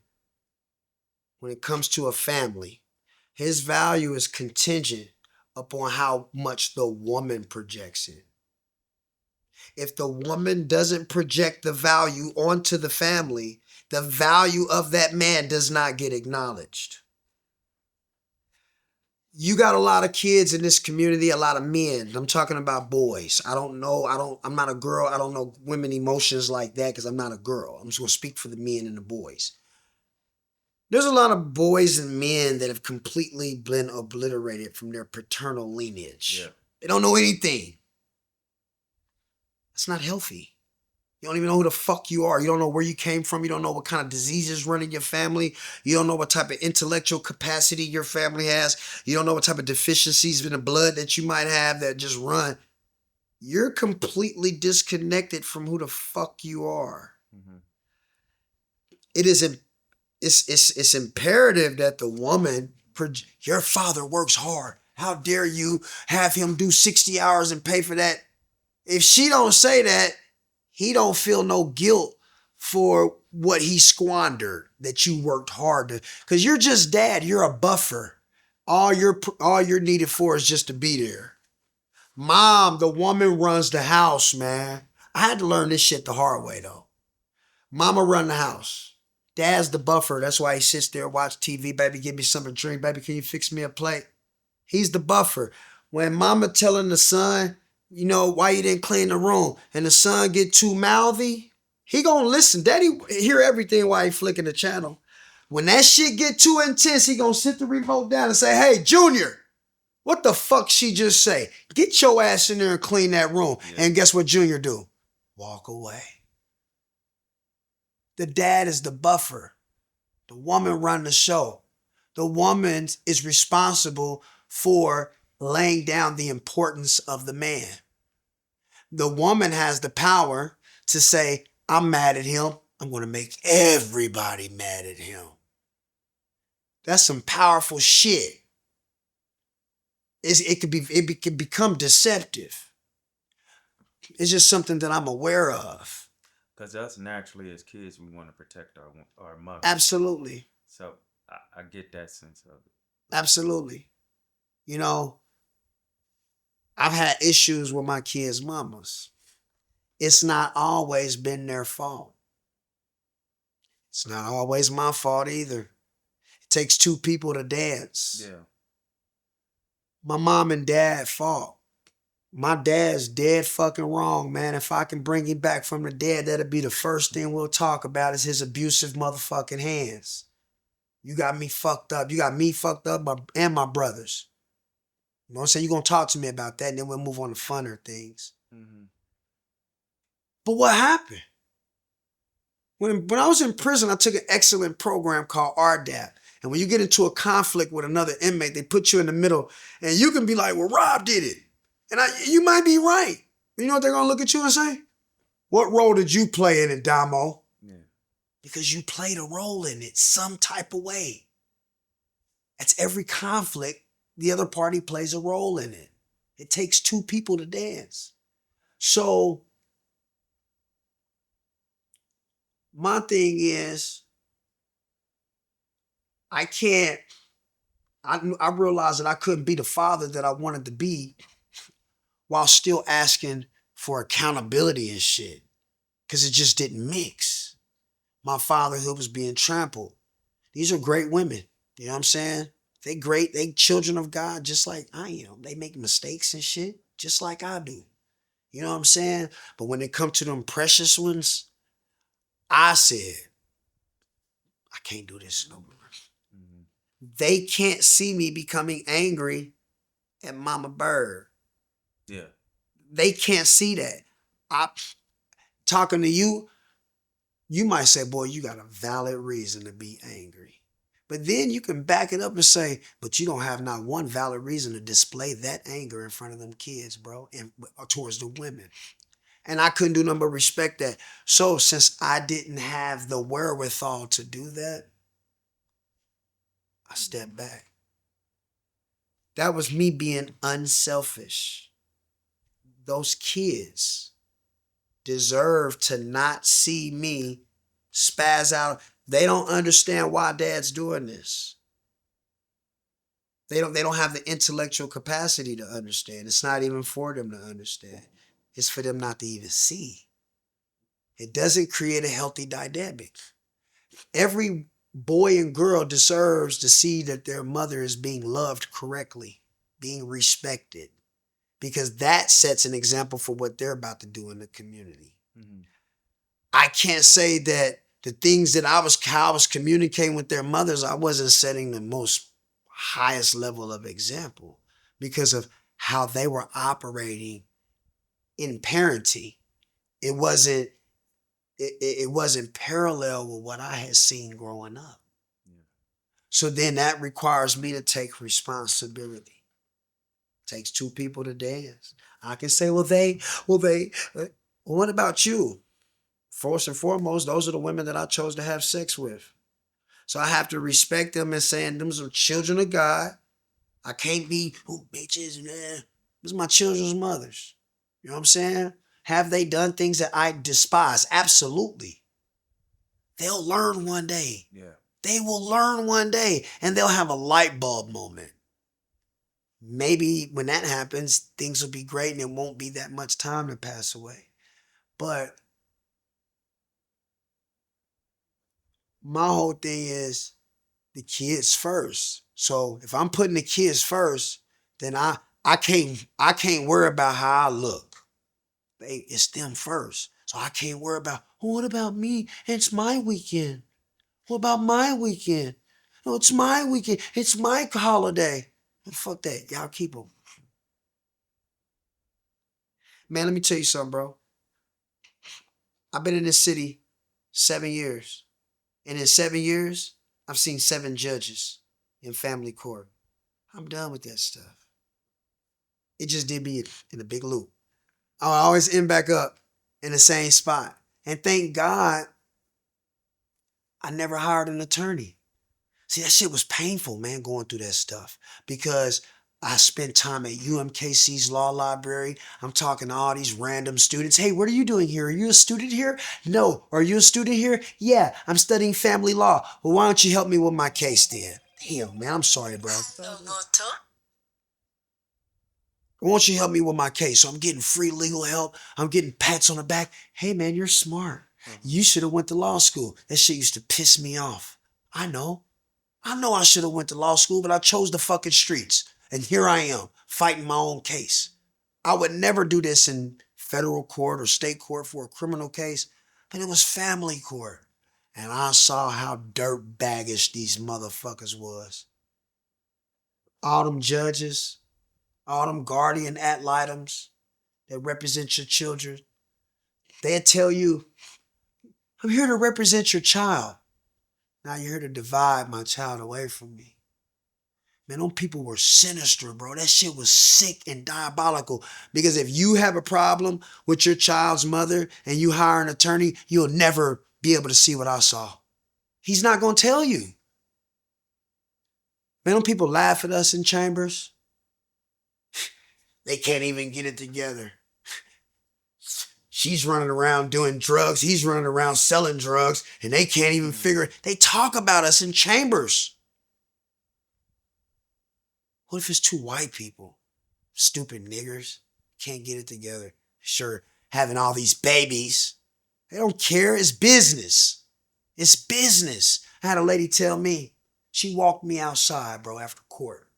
when it comes to a family, his value is contingent upon how much the woman projects it. If the woman doesn't project the value onto the family, the value of that man does not get acknowledged. You got a lot of kids in this community, a lot of men. I'm talking about boys. I'm not a girl. I don't know women emotions like that because I'm not a girl. I'm just going to speak for the men and the boys. There's a lot of boys and men that have completely been obliterated from their paternal lineage. Yeah. They don't know anything. That's not healthy. You don't even know who the fuck you are. You don't know where you came from. You don't know what kind of diseases run in your family. You don't know what type of intellectual capacity your family has. You don't know what type of deficiencies in the blood that you might have that just run. You're completely disconnected from who the fuck you are. Mm-hmm. It is it's imperative that the woman, your father works hard. How dare you have him do 60 hours and pay for that? If she don't say that, he don't feel no guilt for what he squandered that you worked hard to. Because you're just dad. You're a buffer. All you're needed for is just to be there. Mom, the woman runs the house, man. I had to learn this shit the hard way though. Mama run the house. Dad's the buffer. That's why he sits there, watch TV. Baby, give me something to drink. Baby, can you fix me a plate? He's the buffer. When mama telling the son, you know, why you didn't clean the room, and the son get too mouthy, he gonna listen. Daddy hear everything while he flicking the channel. When that shit get too intense, he gonna sit the remote down and say, hey, Junior, what the fuck she just say? Get your ass in there and clean that room. Yeah. And guess what Junior do? Walk away. The dad is the buffer. The woman run the show. The woman is responsible for laying down the importance of the man. The woman has the power to say, I'm mad at him. I'm going to make everybody mad at him. That's some powerful shit. It can become deceptive. It's just something that I'm aware of. Because us naturally as kids, we want to protect our mother. Absolutely. So I get that sense of it. Absolutely. You know, I've had issues with my kids' mamas. it's not always been their fault. It's not always my fault either. It takes two people to dance. Yeah. My mom and dad fought. My dad's dead fucking wrong, man. If I can bring him back from the dead, that'll be the first thing we'll talk about is his abusive motherfucking hands. You got me fucked up. You got me fucked up and my brothers. You know what I'm saying? You're going to talk to me about that, and then we'll move on to funner things. Mm-hmm. But what happened? When I was in prison, I took an excellent program called RDAP. And when you get into a conflict with another inmate, they put you in the middle, and you can be like, well, Rob did it. And you might be right. You know what they're going to look at you and say? What role did you play in it, Damo? Yeah. Because you played a role in it some type of way. That's every conflict. The other party plays a role in it. It takes two people to dance. So my thing is, I realized that I couldn't be the father that I wanted to be while still asking for accountability and shit. Because it just didn't mix. My fatherhood was being trampled. These are great women. You know what I'm saying? They great. They children of God just like I am. They make mistakes and shit just like I do. You know what I'm saying? But when it comes to them precious ones, I said, I can't do this no more. Mm-hmm. They can't see me becoming angry at Mama Bird. Yeah. They can't see that. I talking to you, you might say, boy, you got a valid reason to be angry. But then you can back it up and say, but you don't have not one valid reason to display that anger in front of them kids, bro, and towards the women. And I couldn't do nothing but respect that. So since I didn't have the wherewithal to do that, I stepped back. That was me being unselfish. Those kids deserve to not see me spaz out. They don't understand why dad's doing this. They don't have the intellectual capacity to understand. It's not even for them to understand. It's for them not to even see. It doesn't create a healthy dynamic. Every boy and girl deserves to see that their mother is being loved correctly, being respected, because that sets an example for what they're about to do in the community. Mm-hmm. I can't say that the things that how I was communicating with their mothers, I wasn't setting the most highest level of example because of how they were operating in parenting. It wasn't parallel with what I had seen growing up. Yeah. So then that requires me to take responsibility. It takes two people to dance. I can say, well, what about you? First and foremost, those are the women that I chose to have sex with. So I have to respect them and saying, them are children of God. I can't be, bitches, man. These are my children's mothers. You know what I'm saying? Have they done things that I despise? Absolutely. They'll learn one day. Yeah. They will learn one day and they'll have a light bulb moment. Maybe when that happens, things will be great and it won't be that much time to pass away. But my whole thing is the kids first. So if I'm putting the kids first, then I can't worry about how I look. It's them first. So I can't worry about, what about me? It's my weekend. What about my weekend? No, it's my weekend. It's my holiday. Fuck that. Y'all keep them. Man, let me tell you something, bro. I've been in this city 7 years. And in 7 years, I've seen 7 judges in family court. I'm done with that stuff. It just did me in a big loop. I'll always end back up in the same spot. And thank God I never hired an attorney. See, that shit was painful, man, going through that stuff. Because I spent time at UMKC's law library. I'm talking to all these random students. Hey, what are you doing here? Are you a student here? No. Are you a student here? Yeah, I'm studying family law. Well, why don't you help me with my case then? Damn, man, I'm sorry, bro. Won't you help me with my case? So I'm getting free legal help. I'm getting pats on the back. Hey man, you're smart. You should have went to law school. That shit used to piss me off. I know. I know I should have went to law school, but I chose the fucking streets. And here I am, fighting my own case. I would never do this in federal court or state court for a criminal case, but it was family court. And I saw how dirt baggish these motherfuckers was. All them judges, all them guardian ad litems that represent your children, they'll tell you, I'm here to represent your child. Now you're here to divide my child away from me. Man, them people were sinister, bro. That shit was sick and diabolical. Because if you have a problem with your child's mother and you hire an attorney, you'll never be able to see what I saw. He's not going to tell you. Man, them people laugh at us in chambers. They can't even get it together. She's running around doing drugs. He's running around selling drugs. And they can't even figure it. They talk about us in chambers. What if it's two white people? Stupid niggers. Can't get it together. Sure, having all these babies. They don't care. It's business. It's business. I had a lady tell me, she walked me outside, bro, after court.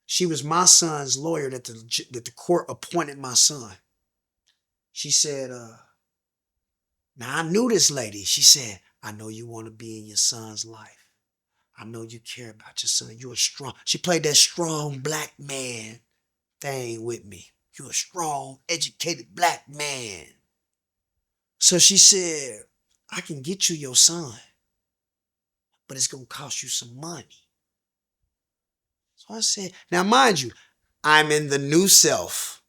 She was my son's lawyer that the court appointed my son. She said, now I knew this lady. She said, I know you want to be in your son's life. I know you care about your son. You're strong. She played that strong black man thing with me. You're a strong, educated black man. So she said, I can get you your son, but it's going to cost you some money. So I said, now mind you, I'm in the new self.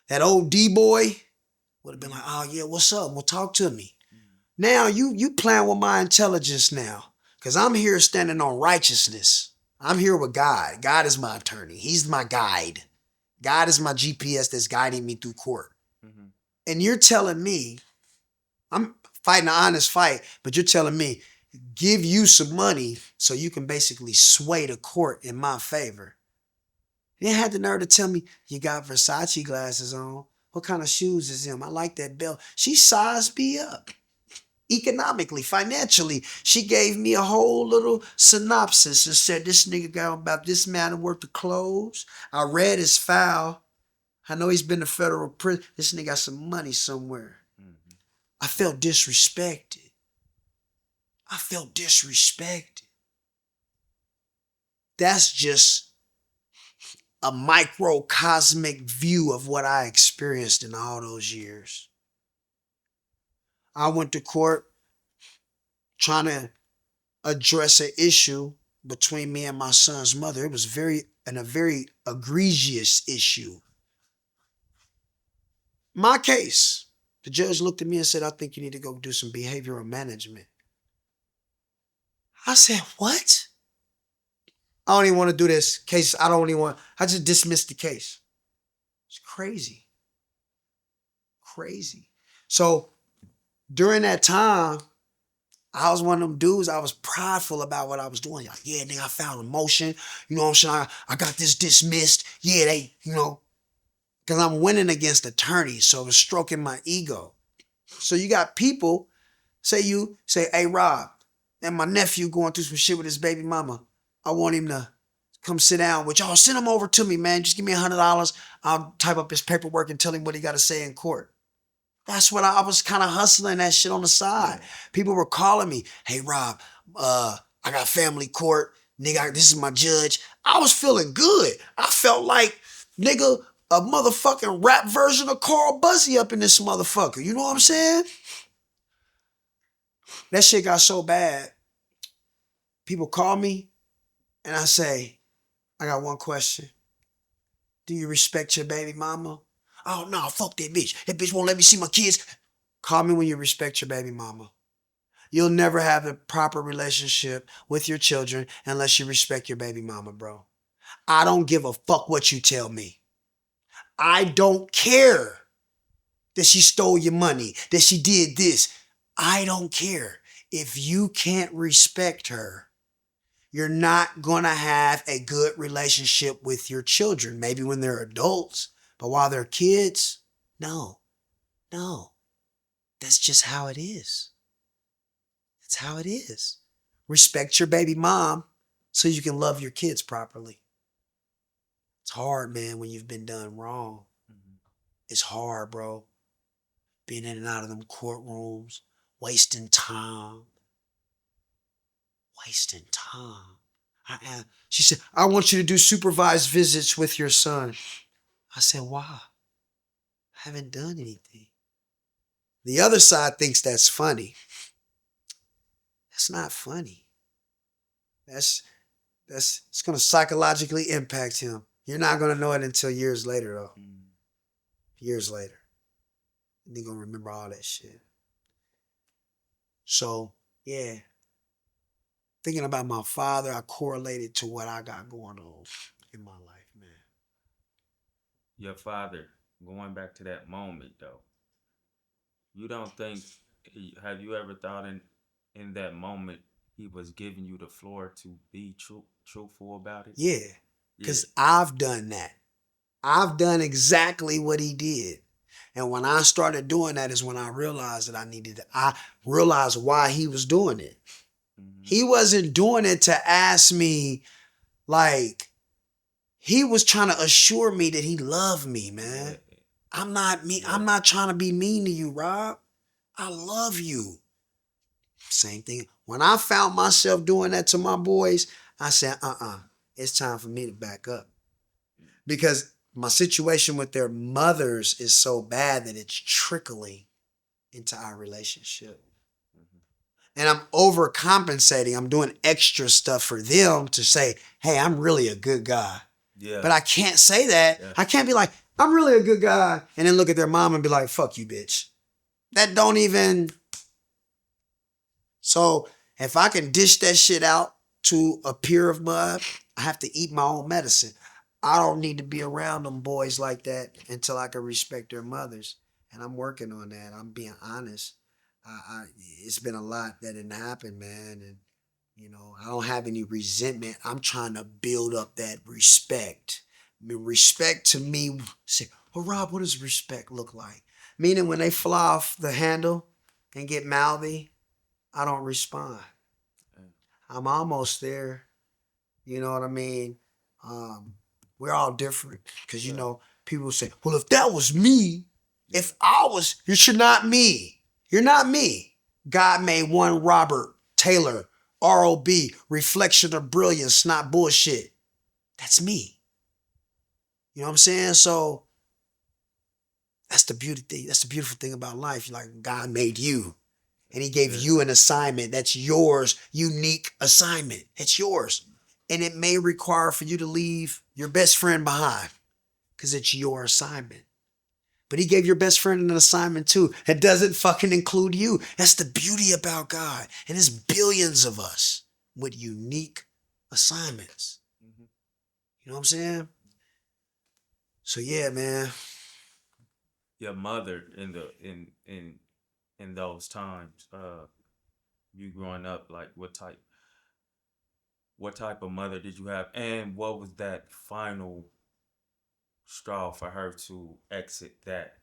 That old D-boy would have been like, oh yeah, what's up? Well, talk to me. Now you playing with my intelligence now. Because I'm here standing on righteousness. I'm here with God. God is my attorney. He's my guide. God is my GPS that's guiding me through court. Mm-hmm. And you're telling me, I'm fighting an honest fight, but you're telling me, give you some money so you can basically sway the court in my favor. You had the nerve to tell me, you got Versace glasses on. What kind of shoes is them? I like that belt. She sized me up. Economically, financially, she gave me a whole little synopsis and said, this nigga got about this amount worth of clothes. I read his file. I know he's been to federal prison. This nigga got some money somewhere. Mm-hmm. I felt disrespected. I felt disrespected. That's just a microcosmic view of what I experienced in all those years. I went to court trying to address an issue between me and my son's mother. It was a very egregious issue. My case, the judge looked at me and said, I think you need to go do some behavioral management. I said, what? I don't even want to do this case. I just dismissed the case. It's crazy. Crazy. So during that time, I was one of them dudes, I was prideful about what I was doing. Like, yeah, nigga, I found a motion. You know what I'm saying? I got this dismissed. Yeah, because I'm winning against attorneys, so it was stroking my ego. So you got people, say, hey, Rob, and my nephew going through some shit with his baby mama. I want him to come sit down with y'all. Send him over to me, man. Just give me $100. I'll type up his paperwork and tell him what he got to say in court. That's what I was kind of hustling that shit on the side. Yeah. People were calling me, hey, Rob, I got family court. Nigga, this is my judge. I was feeling good. I felt like, nigga, a motherfucking rap version of Carl Buzzy up in this motherfucker. You know what I'm saying? That shit got so bad. People call me and I say, I got one question. Do you respect your baby mama? Oh, no, fuck that bitch. That bitch won't let me see my kids. Call me when you respect your baby mama. You'll never have a proper relationship with your children unless you respect your baby mama, bro. I don't give a fuck what you tell me. I don't care that she stole your money, that she did this. I don't care. If you can't respect her, you're not going to have a good relationship with your children. Maybe when they're adults, but while they're kids, no. That's just how it is. That's how it is. Respect your baby mom so you can love your kids properly. It's hard, man, when you've been done wrong. It's hard, bro. Being in and out of them courtrooms, wasting time. She said, I want you to do supervised visits with your son. I said, why? I haven't done anything. The other side thinks that's funny. That's not funny. It's going to psychologically impact him. You're not going to know it until years later, though. Years later. And they're going to remember all that shit. So, yeah. Thinking about my father, I correlated to what I got going on in my life, man. Your father, going back to that moment though, you don't think, have you ever thought in that moment he was giving you the floor to be truthful about it? Yeah, because I've done that. I've done exactly what he did. And when I started doing that is when I realized that I realized why he was doing it. He wasn't doing it to ask me, like, he was trying to assure me that he loved me, man. I'm not me. I'm not trying to be mean to you, Rob. I love you. Same thing. When I found myself doing that to my boys, I said, it's time for me to back up. Because my situation with their mothers is so bad that it's trickling into our relationship. And I'm overcompensating. I'm doing extra stuff for them to say, hey, I'm really a good guy. Yeah. But I can't say that. Yeah. I can't be like, I'm really a good guy. And then look at their mom and be like, fuck you, bitch. That don't even. So if I can dish that shit out to a peer of mud, I have to eat my own medicine. I don't need to be around them boys like that until I can respect their mothers. And I'm working on that. I'm being honest. It's been a lot that didn't happen, man. And, you know, I don't have any resentment. I'm trying to build up that respect. I mean, respect to me, say, well, Rob, what does respect look like? Meaning when they fly off the handle and get mouthy, I don't respond. I'm almost there. You know what I mean? We're all different. Because, you know, people say, well, if that was me, if I was, you're not me. You're not me. God made one Robert Taylor, R.O.B., reflection of brilliance, not bullshit. That's me. You know what I'm saying? So that's the beauty thing. That's the beautiful thing about life. Like, God made you. And he gave you an assignment. That's yours, unique assignment. It's yours. And it may require for you to leave your best friend behind because it's your assignment. But he gave your best friend an assignment too. It doesn't fucking include you. That's the beauty about God. And there's billions of us with unique assignments. You know what I'm saying? So yeah, man. Your mother in those times, you growing up, like what type of mother did you have, and what was that final straw for her to exit that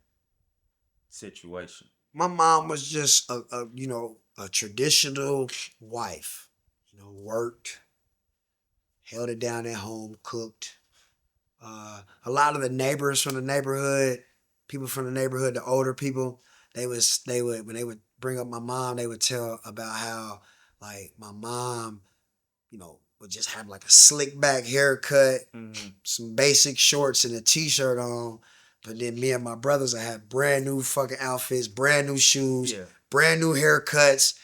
situation? My mom was just a traditional wife. You know, worked, held it down at home, cooked. A lot of the neighbors from the neighborhood, people from the neighborhood, the older people, they would when they would bring up my mom, they would tell about how like my mom, you know, would just have like a slick back haircut, some basic shorts and a t-shirt on. But then me and my brothers, I had brand new fucking outfits, brand new shoes, brand new haircuts.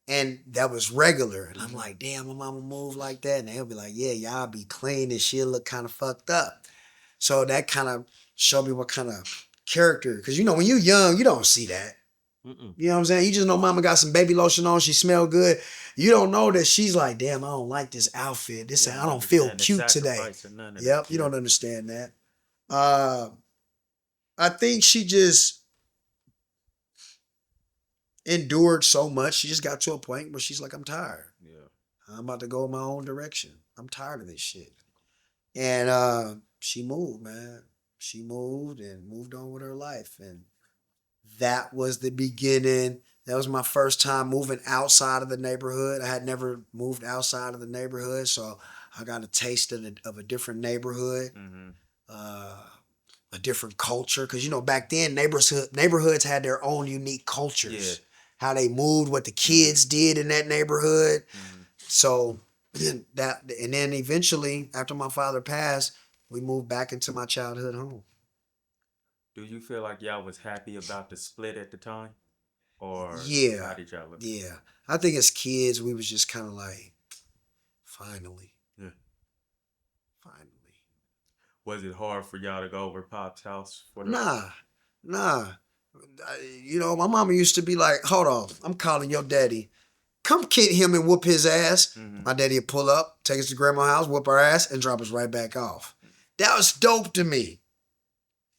And that was regular. And I'm like, damn, my mama move like that. And they'll be like, yeah, y'all be clean and she'll look kind of fucked up. So that kind of showed me what kind of character. Because, you know, when you're young, you don't see that. You know what I'm saying? You just know mama got some baby lotion on. She smell good. You don't know that she's like, damn, I don't like this outfit. I don't feel cute today. Yep, you don't understand that. I think she just endured so much. She just got to a point where she's like, I'm tired. I'm about to go in my own direction. I'm tired of this shit. And she moved, man. She moved and moved on with her life. And that was the beginning. That was my first time moving outside of the neighborhood. I had never moved outside of the neighborhood, so I got a taste of a different neighborhood, Mm-hmm. uh, a different culture. Because back then neighborhoods had their own unique Yeah. cultures. How they moved, what the kids did in that neighborhood. Mm-hmm. So that, and then eventually, after my father passed, we moved back into my childhood home. Do you feel like y'all was happy about the split at the time, or Yeah, how did y'all look? yeah. I think as kids, we was just kind of like, finally, Yeah. finally. Was it hard for y'all to go over Pop's house for the? Nah, nah. My mama used to be like, hold on, I'm calling your daddy. Come kid him and whoop his ass. Mm-hmm. My daddy would pull up, take us to grandma's house, whoop our ass, and drop us right back off. That was dope to me.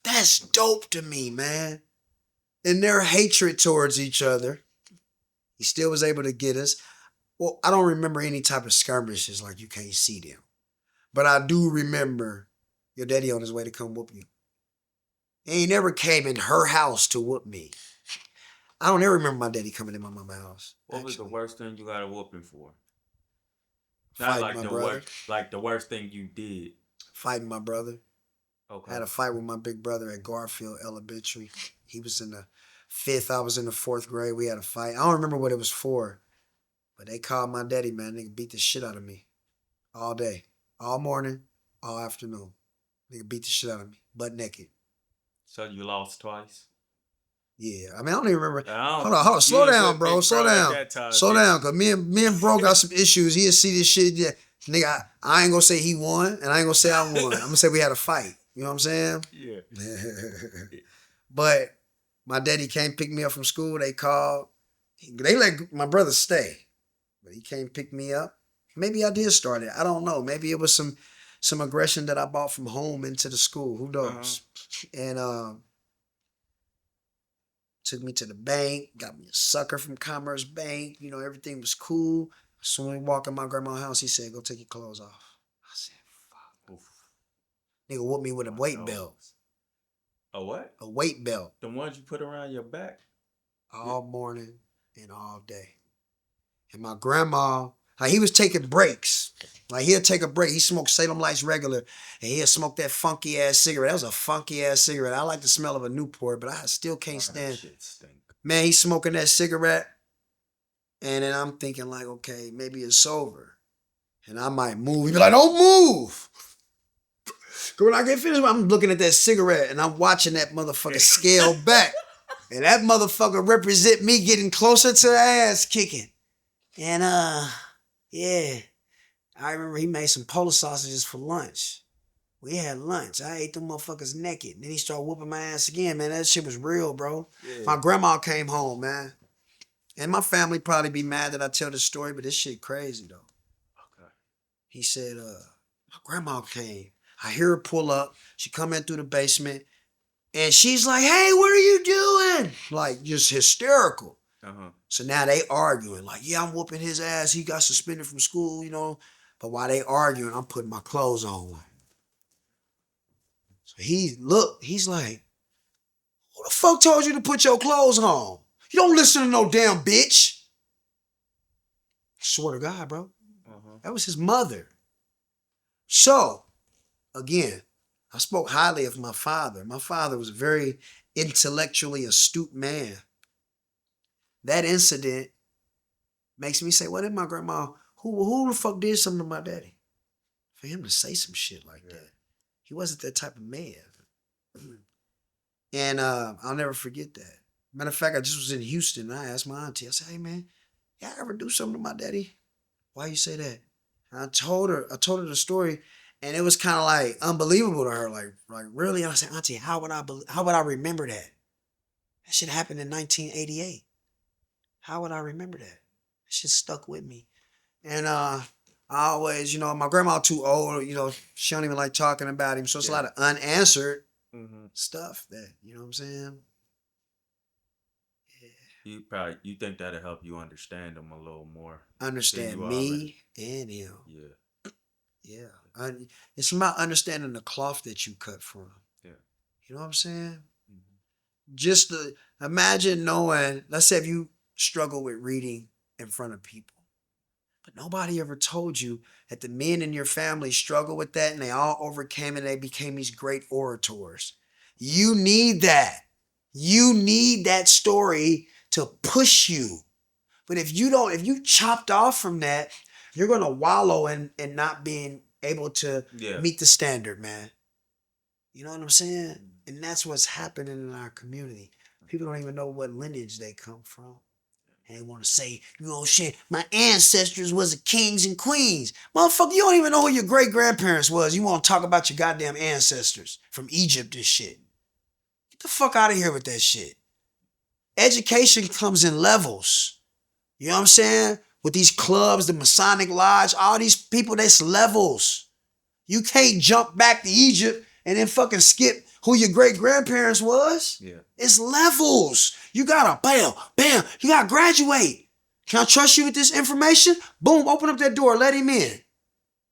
That's dope to me, man. And their hatred towards each other, he still was able to get us. Well, I don't remember any type of skirmishes like you can't see them. But I do remember your daddy on his way to come whoop you. And he never came in her house to whoop me. I don't ever remember my daddy coming in my mama's house. What was the worst thing you got a whooping for? Not Fighting like my the brother. worst, like the worst thing you did. Fighting my brother. Okay. I had a fight with my big brother at Garfield Elementary. He was in the 5th. I was in the 4th grade. We had a fight. I don't remember what it was for. But they called my daddy, man. Nigga beat the shit out of me. All day. All morning. All afternoon. Nigga beat the shit out of me. Butt naked. So you lost twice. Yeah. I mean, I don't even remember. I Hold don't. on. You Slow ain't down, put bro. big Slow bro at down. that time, Slow did down. Because me and bro got some issues. He'll see this shit. Yeah. Nigga, I ain't going to say he won. And I ain't going to say I won. I'm going to say we had a fight. You know what I'm saying? you? Yeah. But my daddy came pick me up from school. They called. They let my brother stay. But he came pick me up. Maybe I did start it. I don't know. Maybe it was some aggression that I brought from home into the school. Who knows? And took me to the bank, got me a sucker from Commerce Bank. Everything was cool. As soon as we walk in my grandma's house, he said, go take your clothes off. I said, fuck. Oof. Nigga whooped me with a My weight dogs. belt. A what? A weight belt. The ones you put around your back? All morning and all day. And my grandma, like, he was taking breaks. Like, he'll take a break. He smoked Salem Lights regular, and he'll smoke that funky ass cigarette. That was a funky ass cigarette. I like the smell of a Newport, but I still can't stand. Shit stink. Man, he's smoking that cigarette, and then I'm thinking like, okay, maybe it's over, and I might move. He be like, don't move. Cause when I get finished, I'm looking at that cigarette, and I'm watching that motherfucker scale back, and that motherfucker represent me getting closer to the ass kicking. And yeah, I remember he made some Polish sausages for lunch. We had lunch. I ate them motherfuckers naked. Then he started whooping my ass again, man. That shit was real, bro. Yeah. My grandma came home, man. And my family probably be mad that I tell this story, but this shit crazy, though. Okay. He said, my grandma came. I hear her pull up. She come in through the basement. And she's like, hey, what are you doing? Like, just hysterical. So now they arguing. Like, yeah, I'm whooping his ass. He got suspended from school, But while they arguing, I'm putting my clothes on. So he's like, who the fuck told you to put your clothes on? You don't listen to no damn bitch. I swear to God, bro. That was his mother. So, again, I spoke highly of my father. My father was a very intellectually astute man. That incident makes me say, what did my grandma, who the fuck did something to my daddy? For him to say some shit like that. He wasn't that type of man. And I'll never forget that. Matter of fact, I just was in Houston and I asked my auntie, I said, hey man, y'all ever do something to my daddy? Why you say that? And I told her the story, and it was kind of like unbelievable to her. Like really? And I said, auntie, how would I remember that? That shit happened in 1988. How would I remember that? That shit stuck with me. And I always, my grandma too old, she don't even like talking about him. So it's a lot of unanswered stuff that, you know what I'm saying? Yeah. You think that'll help you understand them a little more than Understand you already. me and him. Yeah, Yeah. It's about understanding the cloth that you cut from. yeah. You know what I'm saying? Mhm. Just to imagine knowing, let's say if you struggle with reading in front of people, but nobody ever told you that the men in your family struggle with that and they all overcame and they became these great orators. You need that. You need that story to push you. But if you don't, if you chopped off from that, you're gonna wallow in not being able to Yeah. meet the standard, man. You know what I'm saying? Mhm. And that's what's happening in our community. People don't even know what lineage they come from. And they want to say, you know, shit, my ancestors was the kings and queens. Motherfucker, you don't even know who your great grandparents was. You want to talk about your goddamn ancestors from Egypt and shit. Get the fuck out of here with that shit. Education comes in levels. You know what I'm saying? With these clubs, the Masonic Lodge, all these people, that's levels. You can't jump back to Egypt and then fucking skip who your great grandparents was. Yeah. It's levels. You gotta bam, bam. You gotta graduate. Can I trust you with this information? Boom, open up that door, let him in.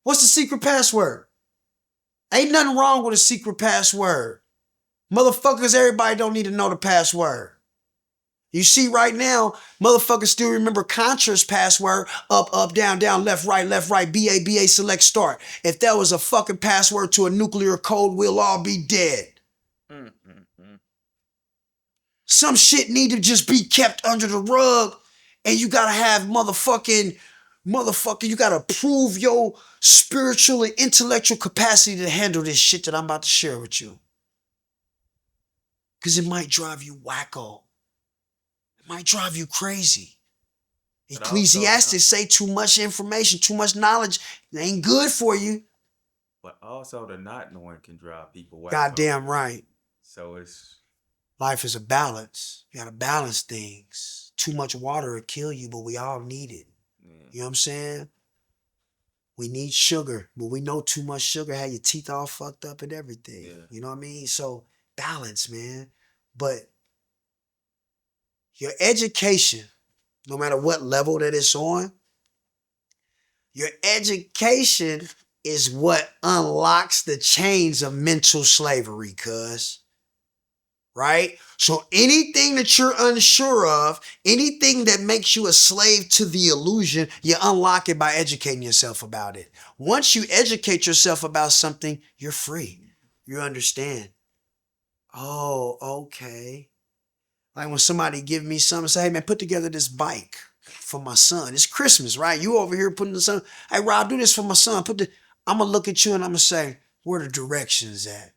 What's the secret password? Ain't nothing wrong with a secret password. Motherfuckers, everybody don't need to know the password. You see right now, motherfuckers still remember Contra's password, up, down, left, right, BA, select, start. If that was a fucking password to a nuclear code, we'll all be dead. Mm-mm-mm. Some shit need to just be kept under the rug, and you gotta have motherfucker, you gotta prove your spiritual and intellectual capacity to handle this shit that I'm about to share with you. Because it might drive you wacko. It might drive you crazy. But also, Ecclesiastes say too much information, too much knowledge, it ain't good for you. the not knowing can drive people wacko. Goddamn right. So it's Life is a balance. You gotta balance things. Too much water will kill you, but we all need it. yeah, You know what I'm saying? We need sugar, but we know too much sugar had your teeth all fucked up and everything. yeah. You know what I mean? So balance, man. But your education, no matter what level that it's on, your education is what unlocks the chains of mental slavery, cuz. Right? So anything that you're unsure of, anything that makes you a slave to the illusion, you unlock it by educating yourself about it. Once you educate yourself about something, you're free. You understand. Oh, okay. Like when somebody give me something, say, hey man, put together this bike for my son. It's Christmas, right? You over here putting the son. Hey Rob, do this for my son. I'm gonna look at you and I'm gonna say, where the directions at?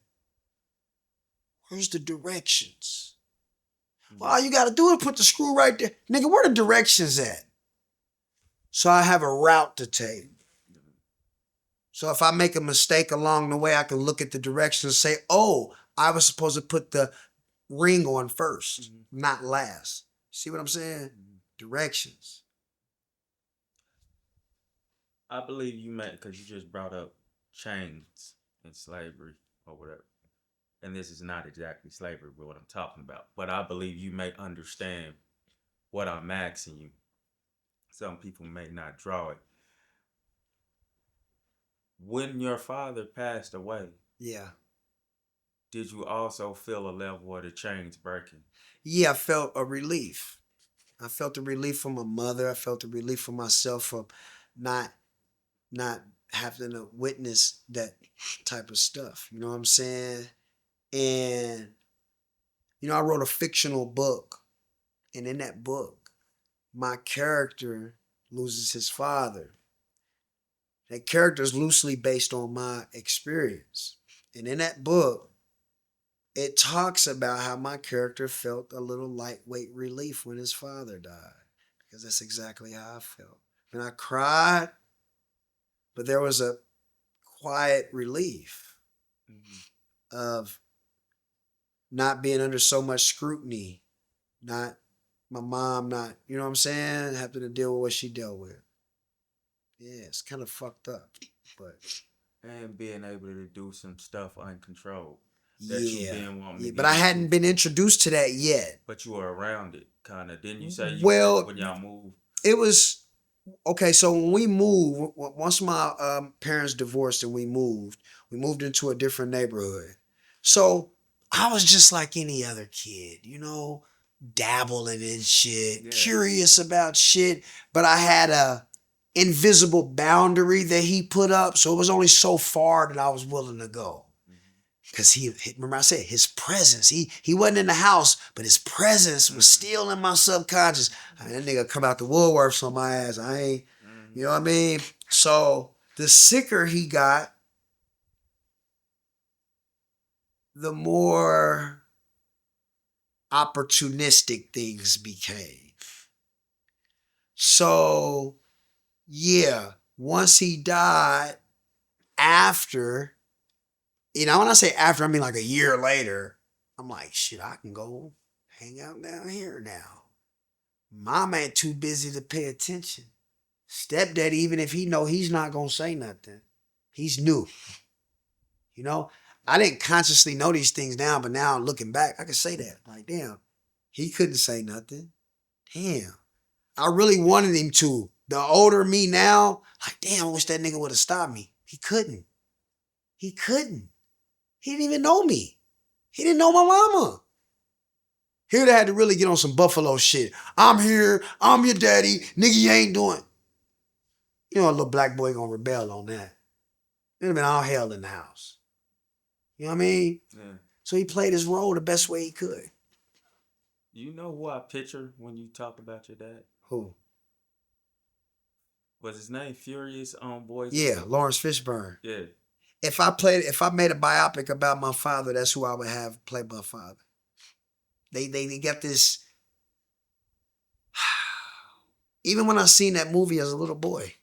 Where's the directions? Well, Yeah. all you gotta do is put the screw right there. Nigga, where the directions at? So I have a route to take. So if I make a mistake along the way, I can look at the directions and say, oh, I was supposed to put the ring on 1st, Mhm. not last. See what I'm saying? Mhm. Directions. I believe you meant because you just brought up chains and slavery or whatever. And this is not exactly slavery, but what I'm talking about. But I believe you may understand what I'm asking you. Some people may not draw it. When your father passed away, Yeah. did you also feel a level of the chains breaking? Yeah, I felt a relief. I felt a relief from my mother. I felt a relief from myself from not not having to witness that type of stuff. You know what I'm saying? And I wrote a fictional book, and in that book, my character loses his father. That character is loosely based on my experience. And in that book, it talks about how my character felt a little lightweight relief when his father died. Because that's exactly how I felt. And I cried, but there was a quiet relief Mhm. of not being under so much scrutiny, not my mom not, you know what I'm saying, having to deal with what she dealt with. Yeah, it's kind of fucked up, but And being able to do some stuff uncontrolled. that you Yeah. didn't want me Yeah, to but get I into. hadn't been introduced to that yet. But you were around it, kind of. Didn't you say Well, when y'all moved? it was okay. So when we moved, once my parents divorced and we moved into a different neighborhood. So I was just like any other kid, dabbling in shit, Yeah. curious about shit, but I had a invisible boundary that he put up, so it was only so far that I was willing to go. Because remember I said his presence, he wasn't in the house, but his presence was still in my subconscious. That nigga come out the woodworks on my ass. I ain't, you know what I mean? So the sicker he got, the more opportunistic things became. So yeah, once he died, after, when I say after, I mean like a year later, I'm like, shit, I can go hang out down here now. Mom ain't too busy to pay attention. Stepdaddy, even if he know he's not gonna say nothing, he's new. I didn't consciously know these things now, but now looking back, I can say that. Like, damn, he couldn't say nothing. Damn. I really wanted him to. The older me now, like, damn, I wish that nigga would have stopped me. He couldn't. He couldn't. He didn't even know me. He didn't know my mama. He would have had to really get on some Buffalo shit. I'm here. I'm your daddy. Nigga, you ain't doing. A little black boy gonna rebel on that. It'd have been all hell in the house. You know what I mean? Yeah. So he played his role the best way he could. You know who I picture when you talk about your dad? Who? Was his name Furious on Boys? Yeah, Lawrence Fishburne. Yeah. If I made a biopic about my father, that's who I would have play my father. They got this. Even when I seen that movie as a little boy,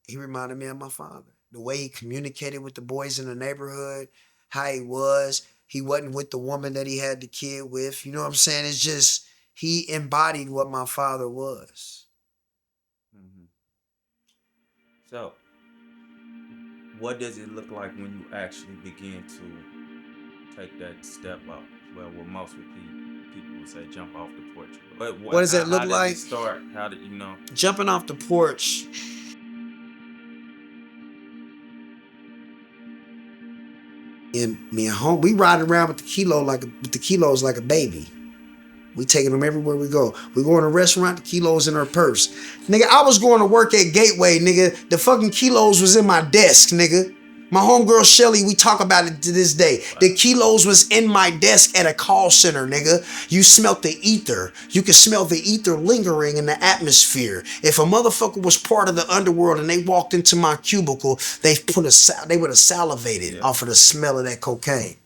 he reminded me of my father. The way he communicated with the boys in the neighborhood, how he was. He wasn't with the woman that he had the kid with. You know what I'm saying? It's just, he embodied what my father was. Mm-hmm. So, what does it look like when you actually begin to take that step up? Well, what most people would say, jump off the porch. But What does it look how like? Did it start? How did you know? Jumping off the porch. And me and home, we riding around with the kilos like a baby. We taking them everywhere we go. We go in a restaurant, the kilos in her purse. Nigga, I was going to work at Gateway, nigga. The fucking kilos was in my desk, nigga. My homegirl Shelly, we talk about it to this day. Wow. The kilos was in my desk at a call center, nigga. You smelt the ether. You could smell the ether lingering in the atmosphere. If a motherfucker was part of the underworld and they walked into my cubicle, they would have salivated off of the smell of that cocaine.